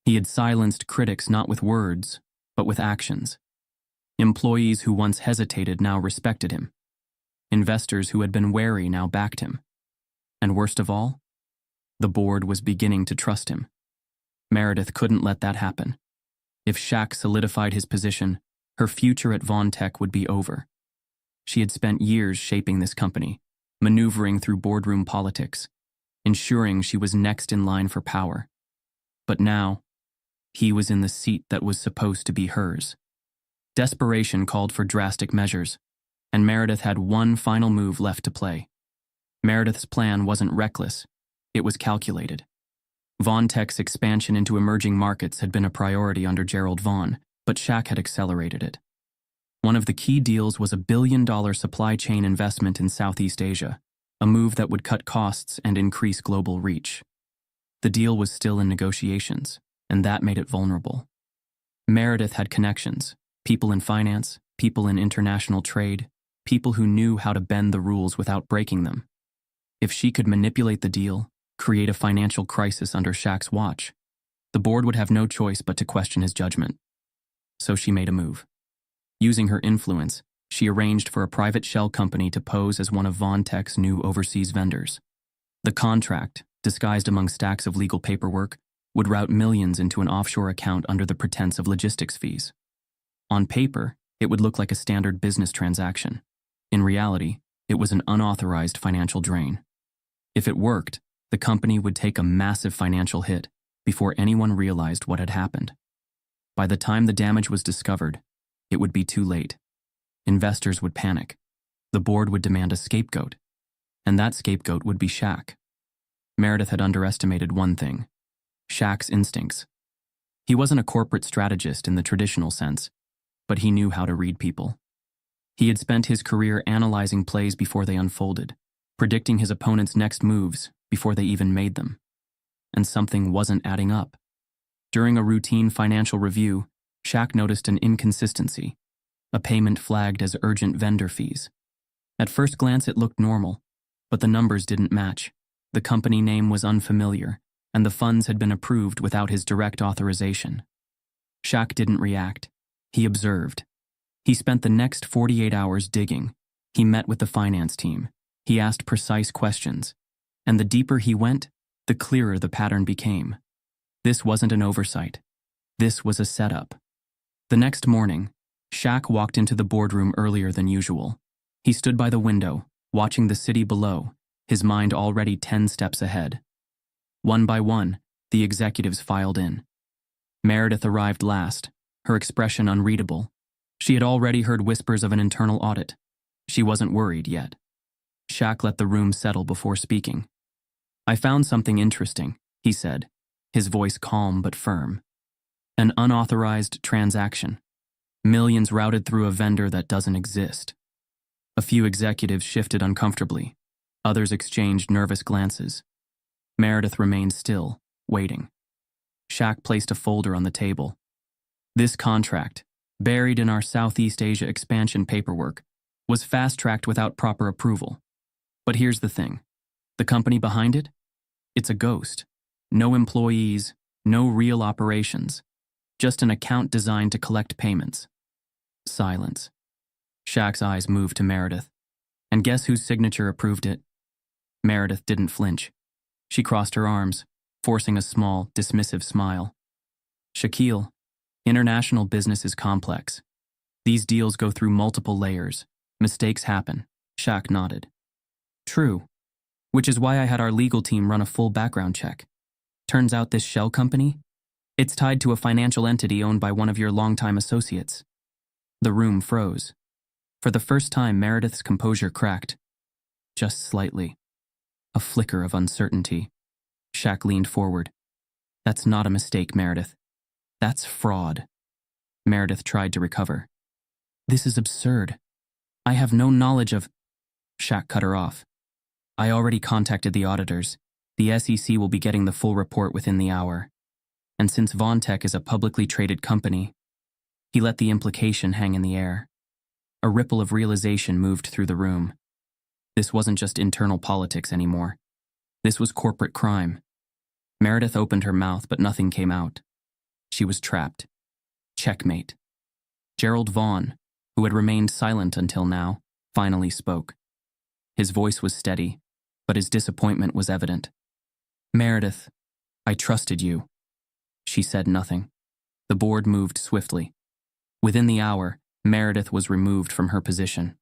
He had silenced critics not with words, but with actions. Employees who once hesitated now respected him. Investors who had been wary now backed him. And worst of all, the board was beginning to trust him. Meredith couldn't let that happen. If Shaq solidified his position, her future at Von Tech would be over. She had spent years shaping this company, maneuvering through boardroom politics, ensuring she was next in line for power. But now, he was in the seat that was supposed to be hers. Desperation called for drastic measures, and Meredith had one final move left to play. Meredith's plan wasn't reckless, it was calculated. Von Tech's expansion into emerging markets had been a priority under Gerald Vaughn, but Shaq had accelerated it. One of the key deals was a billion-dollar supply chain investment in Southeast Asia, a move that would cut costs and increase global reach. The deal was still in negotiations, and that made it vulnerable. Meredith had connections, people in finance, people in international trade, people who knew how to bend the rules without breaking them. If she could manipulate the deal, create a financial crisis under Shaq's watch. The board would have no choice but to question his judgment. So she made a move. Using her influence, she arranged for a private shell company to pose as one of Von Tech's new overseas vendors. The contract, disguised among stacks of legal paperwork, would route millions into an offshore account under the pretense of logistics fees. On paper, it would look like a standard business transaction. In reality, it was an unauthorized financial drain. If it worked, the company would take a massive financial hit before anyone realized what had happened. By the time the damage was discovered, it would be too late. Investors would panic. The board would demand a scapegoat. And that scapegoat would be Shaq. Meredith had underestimated one thing: Shaq's instincts. He wasn't a corporate strategist in the traditional sense, but he knew how to read people. He had spent his career analyzing plays before they unfolded, predicting his opponent's next moves before they even made them. And something wasn't adding up. During a routine financial review, Shaq noticed an inconsistency, a payment flagged as urgent vendor fees. At first glance, it looked normal, but the numbers didn't match. The company name was unfamiliar, and the funds had been approved without his direct authorization. Shaq didn't react. He observed. He spent the next 48 hours digging. He met with the finance team. He asked precise questions. And the deeper he went, the clearer the pattern became. This wasn't an oversight. This was a setup. The next morning, Shaq walked into the boardroom earlier than usual. He stood by the window, watching the city below, his mind already 10 steps ahead. One by one, the executives filed in. Meredith arrived last, her expression unreadable. She had already heard whispers of an internal audit. She wasn't worried yet. Shaq let the room settle before speaking. "I found something interesting," he said, his voice calm but firm. "An unauthorized transaction. Millions routed through a vendor that doesn't exist." A few executives shifted uncomfortably. Others exchanged nervous glances. Meredith remained still, waiting. Shaq placed a folder on the table. "This contract, buried in our Southeast Asia expansion paperwork, was fast-tracked without proper approval. But here's the thing. The company behind it? It's a ghost. No employees, no real operations. Just an account designed to collect payments." Silence. Shaq's eyes moved to Meredith. "And guess whose signature approved it?" Meredith didn't flinch. She crossed her arms, forcing a small, dismissive smile. "Shaquille, international business is complex. These deals go through multiple layers. Mistakes happen." Shaq nodded. "True. Which is why I had our legal team run a full background check. Turns out this shell company? It's tied to a financial entity owned by one of your longtime associates." The room froze. For the first time, Meredith's composure cracked. Just slightly. A flicker of uncertainty. Shaq leaned forward. "That's not a mistake, Meredith. That's fraud." Meredith tried to recover. "This is absurd. I have no knowledge of—" Shaq cut her off. "I already contacted the auditors. The SEC will be getting the full report within the hour. And since Von Tech is a publicly traded company—" He let the implication hang in the air. A ripple of realization moved through the room. This wasn't just internal politics anymore. This was corporate crime. Meredith opened her mouth, but nothing came out. She was trapped. Checkmate. Gerald Vaughn, who had remained silent until now, finally spoke. His voice was steady, but his disappointment was evident. "Meredith, I trusted you." She said nothing. The board moved swiftly. Within the hour, Meredith was removed from her position.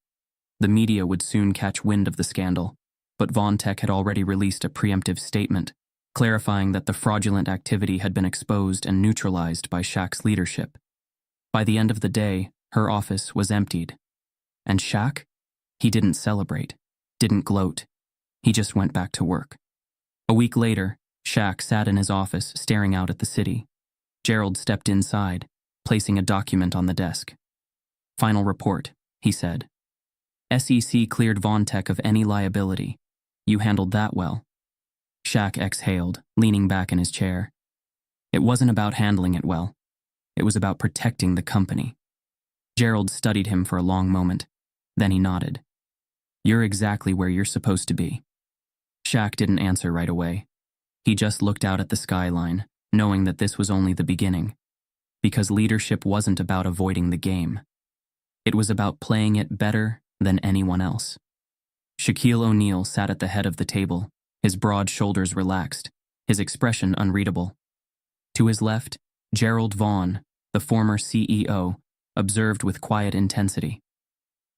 The media would soon catch wind of the scandal, but Von Tech had already released a preemptive statement, clarifying that the fraudulent activity had been exposed and neutralized by Shaq's leadership. By the end of the day, her office was emptied. And Shaq? He didn't celebrate, didn't gloat. He just went back to work. A week later, Shaq sat in his office staring out at the city. Gerald stepped inside, placing a document on the desk. "Final report," he said. "SEC cleared Von Tech of any liability. You handled that well." Shaq exhaled, leaning back in his chair. It wasn't about handling it well. It was about protecting the company. Gerald studied him for a long moment. Then he nodded. "You're exactly where you're supposed to be." Shaq didn't answer right away. He just looked out at the skyline, knowing that this was only the beginning. Because leadership wasn't about avoiding the game. It was about playing it better than anyone else. Shaquille O'Neal sat at the head of the table, his broad shoulders relaxed, his expression unreadable. To his left, Gerald Vaughn, the former CEO, observed with quiet intensity.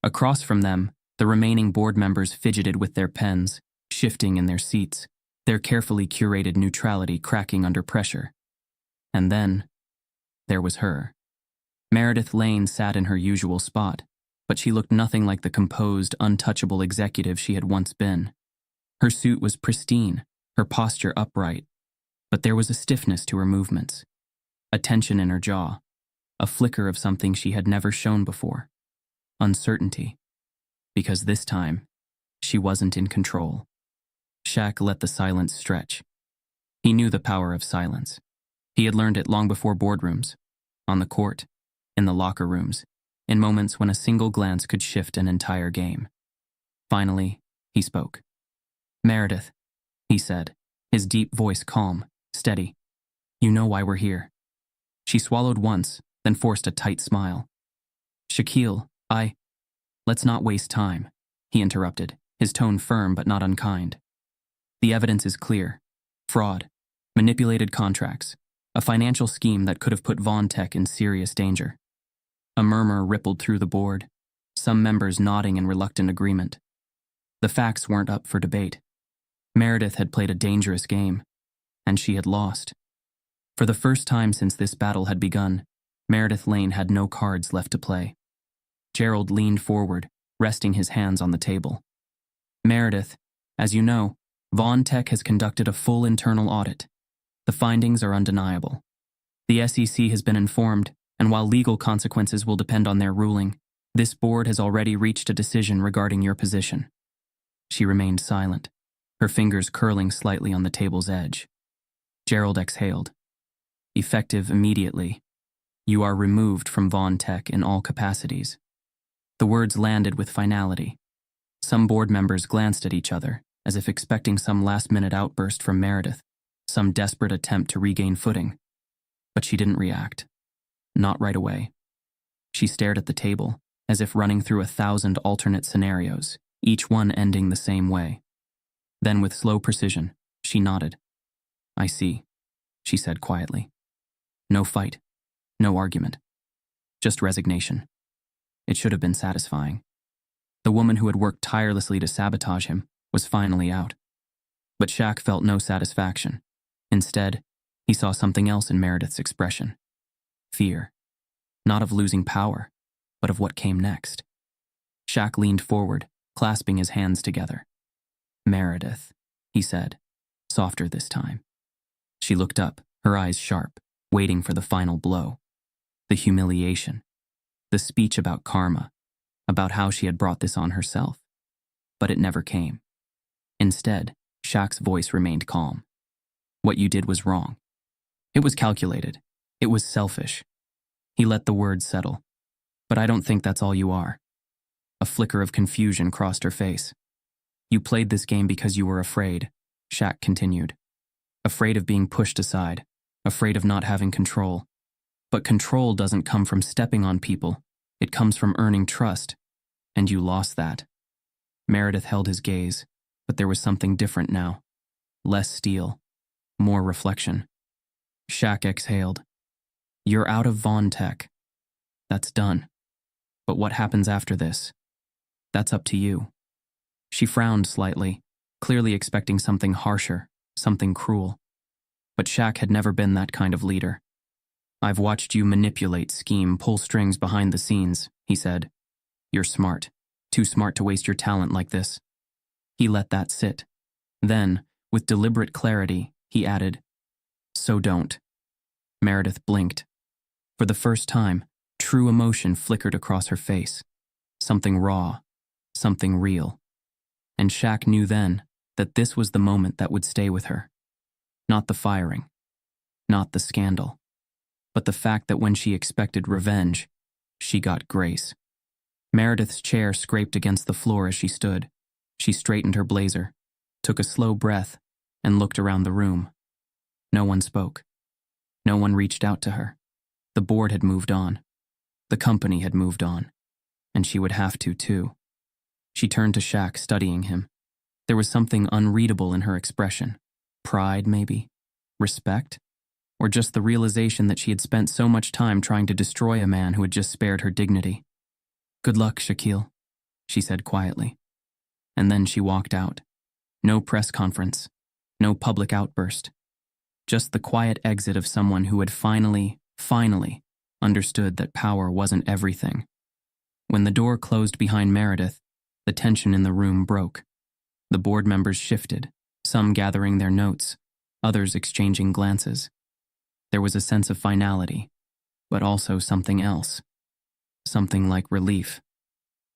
Across from them, the remaining board members fidgeted with their pens, shifting in their seats, their carefully curated neutrality cracking under pressure. And then, there was her. Meredith Lane sat in her usual spot, but she looked nothing like the composed, untouchable executive she had once been. Her suit was pristine, her posture upright, but there was a stiffness to her movements, a tension in her jaw, a flicker of something she had never shown before. Uncertainty. Because this time, she wasn't in control. Shaq let the silence stretch. He knew the power of silence. He had learned it long before boardrooms, on the court, in the locker rooms, in moments when a single glance could shift an entire game. Finally, he spoke. "Meredith," he said, his deep voice calm, steady. "You know why we're here." She swallowed once, then forced a tight smile. "Shaquille, let's not waste time," he interrupted, his tone firm but not unkind. "The evidence is clear. Fraud, manipulated contracts, a financial scheme that could have put Vaughn Tech in serious danger." A murmur rippled through the board, some members nodding in reluctant agreement. The facts weren't up for debate. Meredith had played a dangerous game, and she had lost. For the first time since this battle had begun, Meredith Lane had no cards left to play. Gerald leaned forward, resting his hands on the table. "Meredith, as you know, Vaughn Tech has conducted a full internal audit. The findings are undeniable. The SEC has been informed, and while legal consequences will depend on their ruling, this board has already reached a decision regarding your position." She remained silent, her fingers curling slightly on the table's edge. Gerald exhaled. "Effective immediately. You are removed from Vaughn Tech in all capacities." The words landed with finality. Some board members glanced at each other, as if expecting some last-minute outburst from Meredith, some desperate attempt to regain footing. But she didn't react. Not right away. She stared at the table, as if running through 1,000 alternate scenarios, each one ending the same way. Then, with slow precision, she nodded. "I see," she said quietly. No fight, no argument, just resignation. It should have been satisfying. The woman who had worked tirelessly to sabotage him was finally out. But Shaq felt no satisfaction. Instead, he saw something else in Meredith's expression. Fear. Not of losing power, but of what came next. Shaq leaned forward, clasping his hands together. "Meredith," he said, softer this time. She looked up, her eyes sharp, waiting for the final blow. The humiliation. The speech about karma, about how she had brought this on herself. But it never came. Instead, Shaq's voice remained calm. "What you did was wrong. It was calculated. It was selfish." He let the words settle. "But I don't think that's all you are." A flicker of confusion crossed her face. "You played this game because you were afraid," Shaq continued. "Afraid of being pushed aside, afraid of not having control. But control doesn't come from stepping on people. It comes from earning trust. And you lost that." Meredith held his gaze, but there was something different now. Less steel, more reflection. Shaq exhaled. "You're out of Vaughn Tech. That's done. But what happens after this? That's up to you." She frowned slightly, clearly expecting something harsher, something cruel. But Shaq had never been that kind of leader. "I've watched you manipulate, scheme, pull strings behind the scenes," he said. "You're smart. Too smart to waste your talent like this." He let that sit. Then, with deliberate clarity, he added, "So don't." Meredith blinked. For the first time, true emotion flickered across her face. Something raw, something real. And Shaq knew then that this was the moment that would stay with her. Not the firing, not the scandal, but the fact that when she expected revenge, she got grace. Meredith's chair scraped against the floor as she stood. She straightened her blazer, took a slow breath, and looked around the room. No one spoke. No one reached out to her. The board had moved on. The company had moved on. And she would have to, too. She turned to Shaq, studying him. There was something unreadable in her expression. Pride, maybe? Respect? Or just the realization that she had spent so much time trying to destroy a man who had just spared her dignity. "Good luck, Shaquille," she said quietly. And then she walked out. No press conference. No public outburst. Just the quiet exit of someone who had finally understood that power wasn't everything. When the door closed behind Meredith, the tension in the room broke. The board members shifted, some gathering their notes, others exchanging glances. There was a sense of finality, but also something else. Something like relief.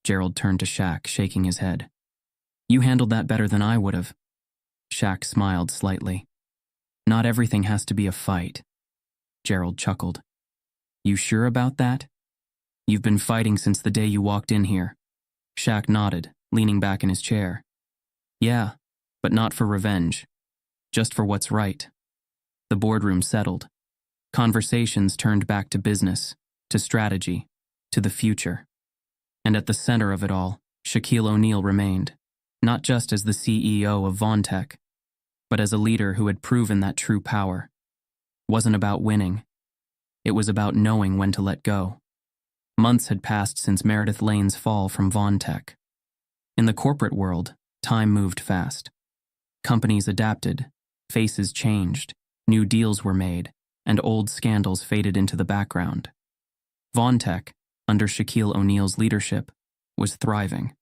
Gerald turned to Shaq, shaking his head. "You handled that better than I would have." Shaq smiled slightly. "Not everything has to be a fight." Gerald chuckled. "You sure about that? You've been fighting since the day you walked in here." Shaq nodded, leaning back in his chair. "Yeah, but not for revenge. Just for what's right." The boardroom settled. Conversations turned back to business, to strategy, to the future. And at the center of it all, Shaquille O'Neal remained, not just as the CEO of VonTech, but as a leader who had proven that true power wasn't about winning. It was about knowing when to let go. Months had passed since Meredith Lane's fall from VonTech. In the corporate world, time moved fast. Companies adapted, faces changed, new deals were made, and old scandals faded into the background. VonTech, under Shaquille O'Neal's leadership, was thriving.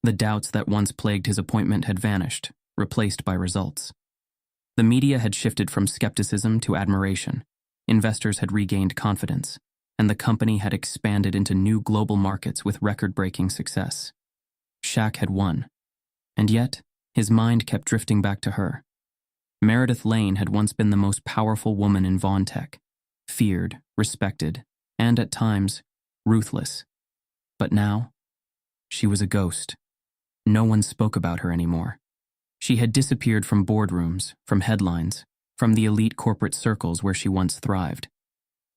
The doubts that once plagued his appointment had vanished, replaced by results. The media had shifted from skepticism to admiration. Investors had regained confidence, and the company had expanded into new global markets with record-breaking success. Shaq had won, and yet his mind kept drifting back to her. Meredith Lane had once been the most powerful woman in VonTech, feared, respected, and at times, ruthless. But now, she was a ghost. No one spoke about her anymore. She had disappeared from boardrooms, from headlines, from the elite corporate circles where she once thrived.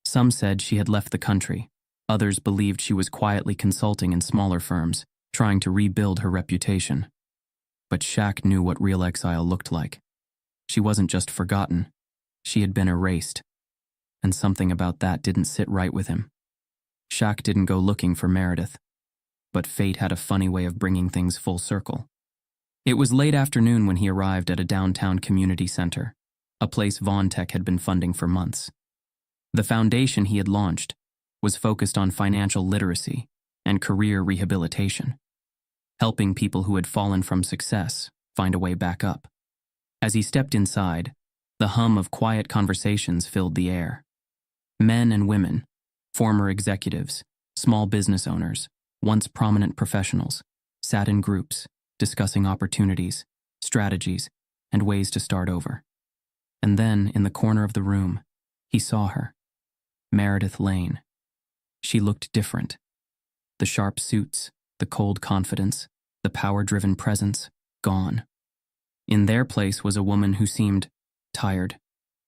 Some said she had left the country. Others believed she was quietly consulting in smaller firms, trying to rebuild her reputation. But Shaq knew what real exile looked like. She wasn't just forgotten. She had been erased. And something about that didn't sit right with him. Shaq didn't go looking for Meredith. But fate had a funny way of bringing things full circle. It was late afternoon when he arrived at a downtown community center, a place VonTech had been funding for months. The foundation he had launched was focused on financial literacy and career rehabilitation, helping people who had fallen from success find a way back up. As he stepped inside, the hum of quiet conversations filled the air. Men and women, former executives, small business owners, once prominent professionals, sat in groups, discussing opportunities, strategies, and ways to start over. And then, in the corner of the room, he saw her. Meredith Lane. She looked different. The sharp suits, the cold confidence, the power-driven presence, gone. In their place was a woman who seemed tired,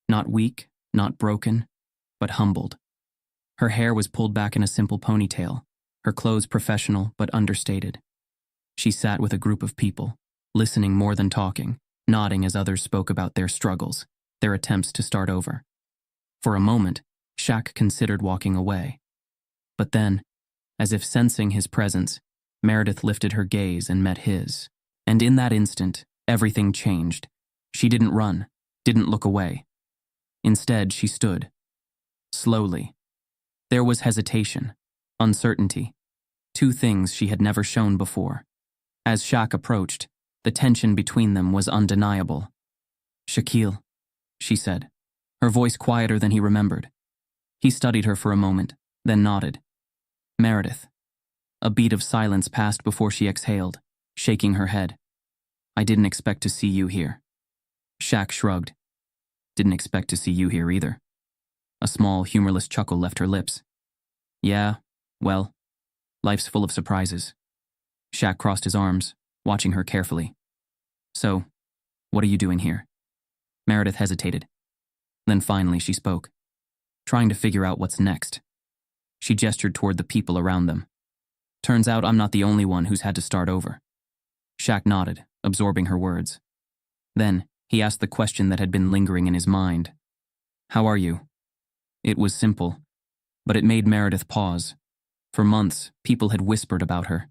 not weak, not broken, but humbled. Her hair was pulled back in a simple ponytail, her clothes professional but understated. She sat with a group of people, listening more than talking, nodding as others spoke about their struggles, their attempts to start over. For a moment, Shaq considered walking away. But then, as if sensing his presence, Meredith lifted her gaze and met his. And in that instant, everything changed. She didn't run, didn't look away. Instead, she stood. Slowly. There was hesitation, uncertainty, two things she had never shown before. As Shaq approached, the tension between them was undeniable. "Shaquille," she said, her voice quieter than he remembered. He studied her for a moment, then nodded. "Meredith." A beat of silence passed before she exhaled, shaking her head. "I didn't expect to see you here." Shaq shrugged. "Didn't expect to see you here either." A small, humorless chuckle left her lips. "Yeah, well, life's full of surprises." Shaq crossed his arms, watching her carefully. "So, what are you doing here?" Meredith hesitated. Then finally she spoke, trying to figure out what's next. She gestured toward the people around them. Turns out I'm not the only one who's had to start over. Shaq nodded, absorbing her words. Then, he asked the question that had been lingering in his mind. How are you? It was simple, but it made Meredith pause. For months, people had whispered about her.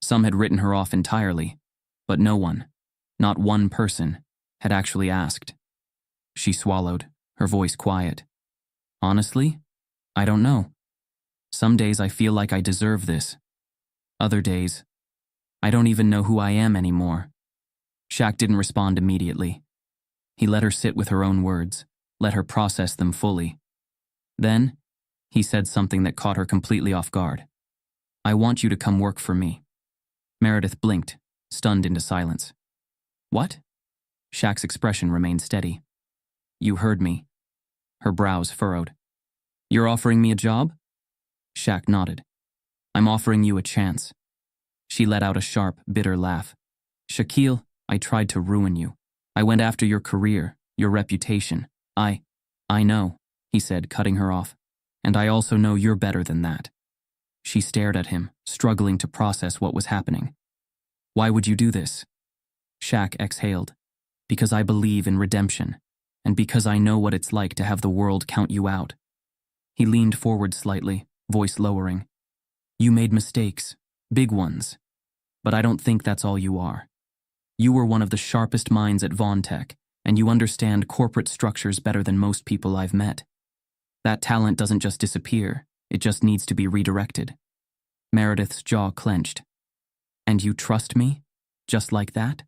Some had written her off entirely, but no one, not one person, had actually asked. She swallowed, her voice quiet. Honestly, I don't know. Some days I feel like I deserve this. Other days, I don't even know who I am anymore. Shaq didn't respond immediately. He let her sit with her own words, let her process them fully. Then, he said something that caught her completely off guard. I want you to come work for me. Meredith blinked, stunned into silence. What? Shaq's expression remained steady. You heard me. Her brows furrowed. You're offering me a job? Shaq nodded. I'm offering you a chance. She let out a sharp, bitter laugh. Shaquille, I tried to ruin you. I went after your career, your reputation. I know, he said, cutting her off. And I also know you're better than that. She stared at him, struggling to process what was happening. Why would you do this? Shaq exhaled. Because I believe in redemption, and because I know what it's like to have the world count you out. He leaned forward slightly, voice lowering. You made mistakes, big ones. But I don't think that's all you are. You were one of the sharpest minds at VonTech, and you understand corporate structures better than most people I've met. That talent doesn't just disappear, it just needs to be redirected. Meredith's jaw clenched. And you trust me? Just like that?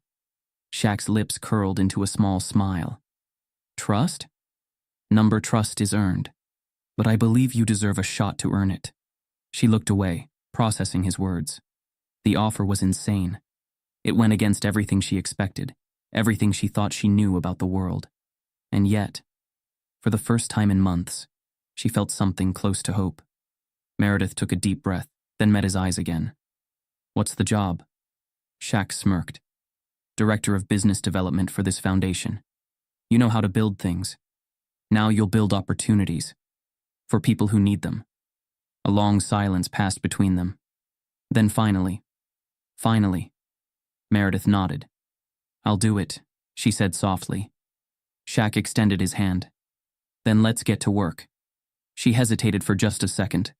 Shaq's lips curled into a small smile. Trust? Number trust is earned. But I believe you deserve a shot to earn it. She looked away, processing his words. The offer was insane. It went against everything she expected, everything she thought she knew about the world. And yet, for the first time in months, she felt something close to hope. Meredith took a deep breath, then met his eyes again. What's the job? Shaq smirked. Director of Business Development for this foundation. You know how to build things. Now you'll build opportunities. For people who need them. A long silence passed between them. Then finally, Meredith nodded. I'll do it, she said softly. Shaq extended his hand. Then let's get to work. She hesitated for just a second,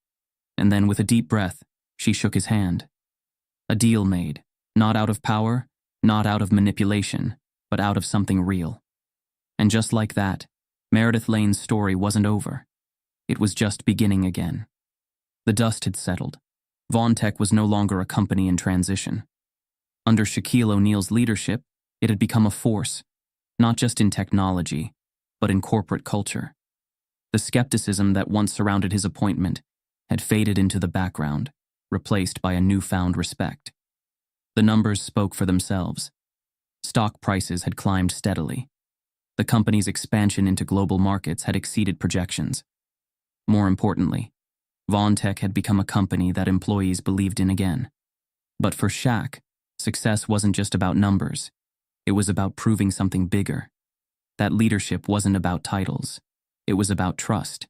and then with a deep breath, she shook his hand. A deal made, not out of power, not out of manipulation, but out of something real. And just like that, Meredith Lane's story wasn't over. It was just beginning again. The dust had settled. VonTech was no longer a company in transition. Under Shaquille O'Neal's leadership, it had become a force, not just in technology, but in corporate culture. The skepticism that once surrounded his appointment had faded into the background, replaced by a newfound respect. The numbers spoke for themselves. Stock prices had climbed steadily. The company's expansion into global markets had exceeded projections. More importantly, VonTech had become a company that employees believed in again. But for Shaq, success wasn't just about numbers. It was about proving something bigger. That leadership wasn't about titles. It was about trust.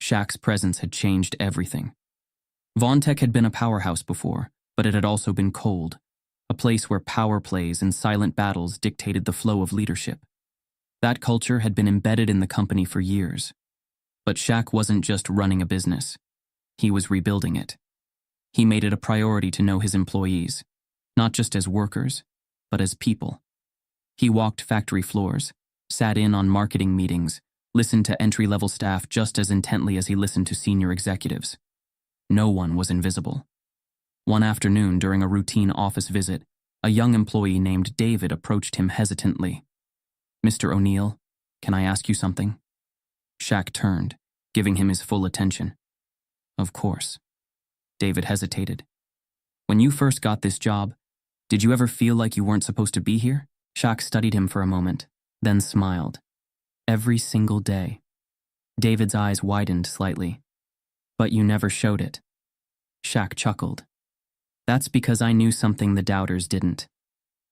Shaq's presence had changed everything. VonTech had been a powerhouse before, but it had also been cold, a place where power plays and silent battles dictated the flow of leadership. That culture had been embedded in the company for years. But Shaq wasn't just running a business. He was rebuilding it. He made it a priority to know his employees, not just as workers, but as people. He walked factory floors, sat in on marketing meetings, listened to entry-level staff just as intently as he listened to senior executives. No one was invisible. One afternoon during a routine office visit, a young employee named David approached him hesitantly. Mr. O'Neal, can I ask you something? Shaq turned, giving him his full attention. Of course. David hesitated. When you first got this job, did you ever feel like you weren't supposed to be here? Shaq studied him for a moment, then smiled. Every single day. David's eyes widened slightly. But you never showed it. Shaq chuckled. That's because I knew something the doubters didn't.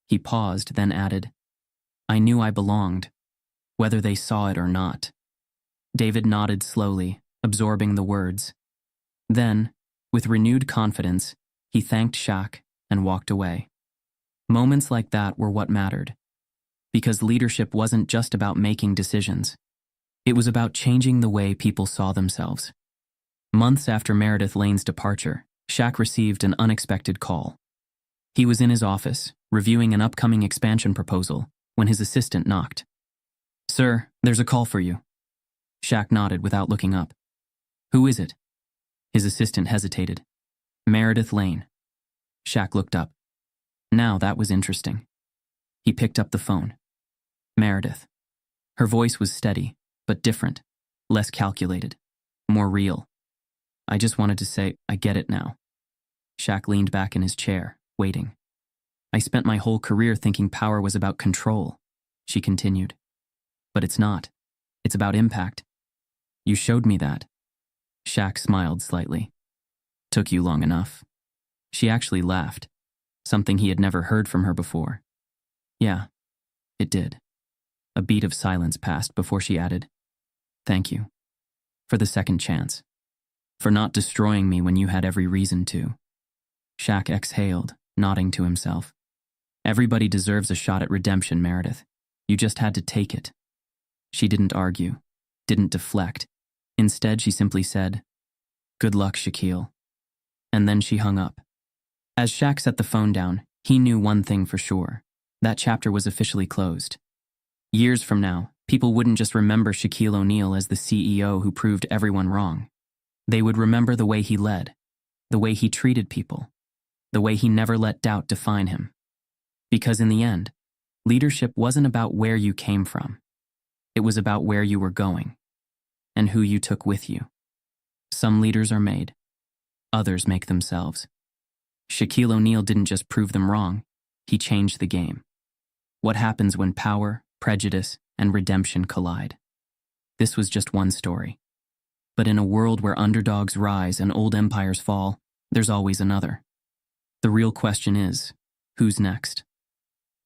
He paused, then added, I knew I belonged, whether they saw it or not. David nodded slowly, absorbing the words. Then, with renewed confidence, he thanked Shaq and walked away. Moments like that were what mattered, because leadership wasn't just about making decisions. It was about changing the way people saw themselves. Months after Meredith Lane's departure, Shaq received an unexpected call. He was in his office, reviewing an upcoming expansion proposal, when his assistant knocked. "Sir, there's a call for you." Shaq nodded without looking up. "Who is it?" His assistant hesitated. "Meredith Lane." Shaq looked up. Now that was interesting. He picked up the phone. Meredith. Her voice was steady, but different, less calculated, more real. "I just wanted to say, I get it now." Shaq leaned back in his chair, waiting. "I spent my whole career thinking power was about control," she continued. "But it's not. It's about impact. You showed me that." Shaq smiled slightly. "Took you long enough." She actually laughed, something he had never heard from her before. "Yeah, it did." A beat of silence passed before she added, "Thank you. For the second chance. For not destroying me when you had every reason to." Shaq exhaled, nodding to himself. "Everybody deserves a shot at redemption, Meredith. You just had to take it." She didn't argue, didn't deflect. Instead, she simply said, "Good luck, Shaquille." And then she hung up. As Shaq set the phone down, he knew one thing for sure. That chapter was officially closed. Years from now, people wouldn't just remember Shaquille O'Neal as the CEO who proved everyone wrong. They would remember the way he led, the way he treated people, the way he never let doubt define him. Because in the end, leadership wasn't about where you came from. It was about where you were going, and who you took with you. Some leaders are made. Others make themselves. Shaquille O'Neal didn't just prove them wrong, he changed the game. What happens when power, prejudice, and redemption collide? This was just one story. But in a world where underdogs rise and old empires fall, there's always another. The real question is, who's next?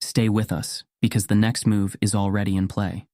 Stay with us, because the next move is already in play.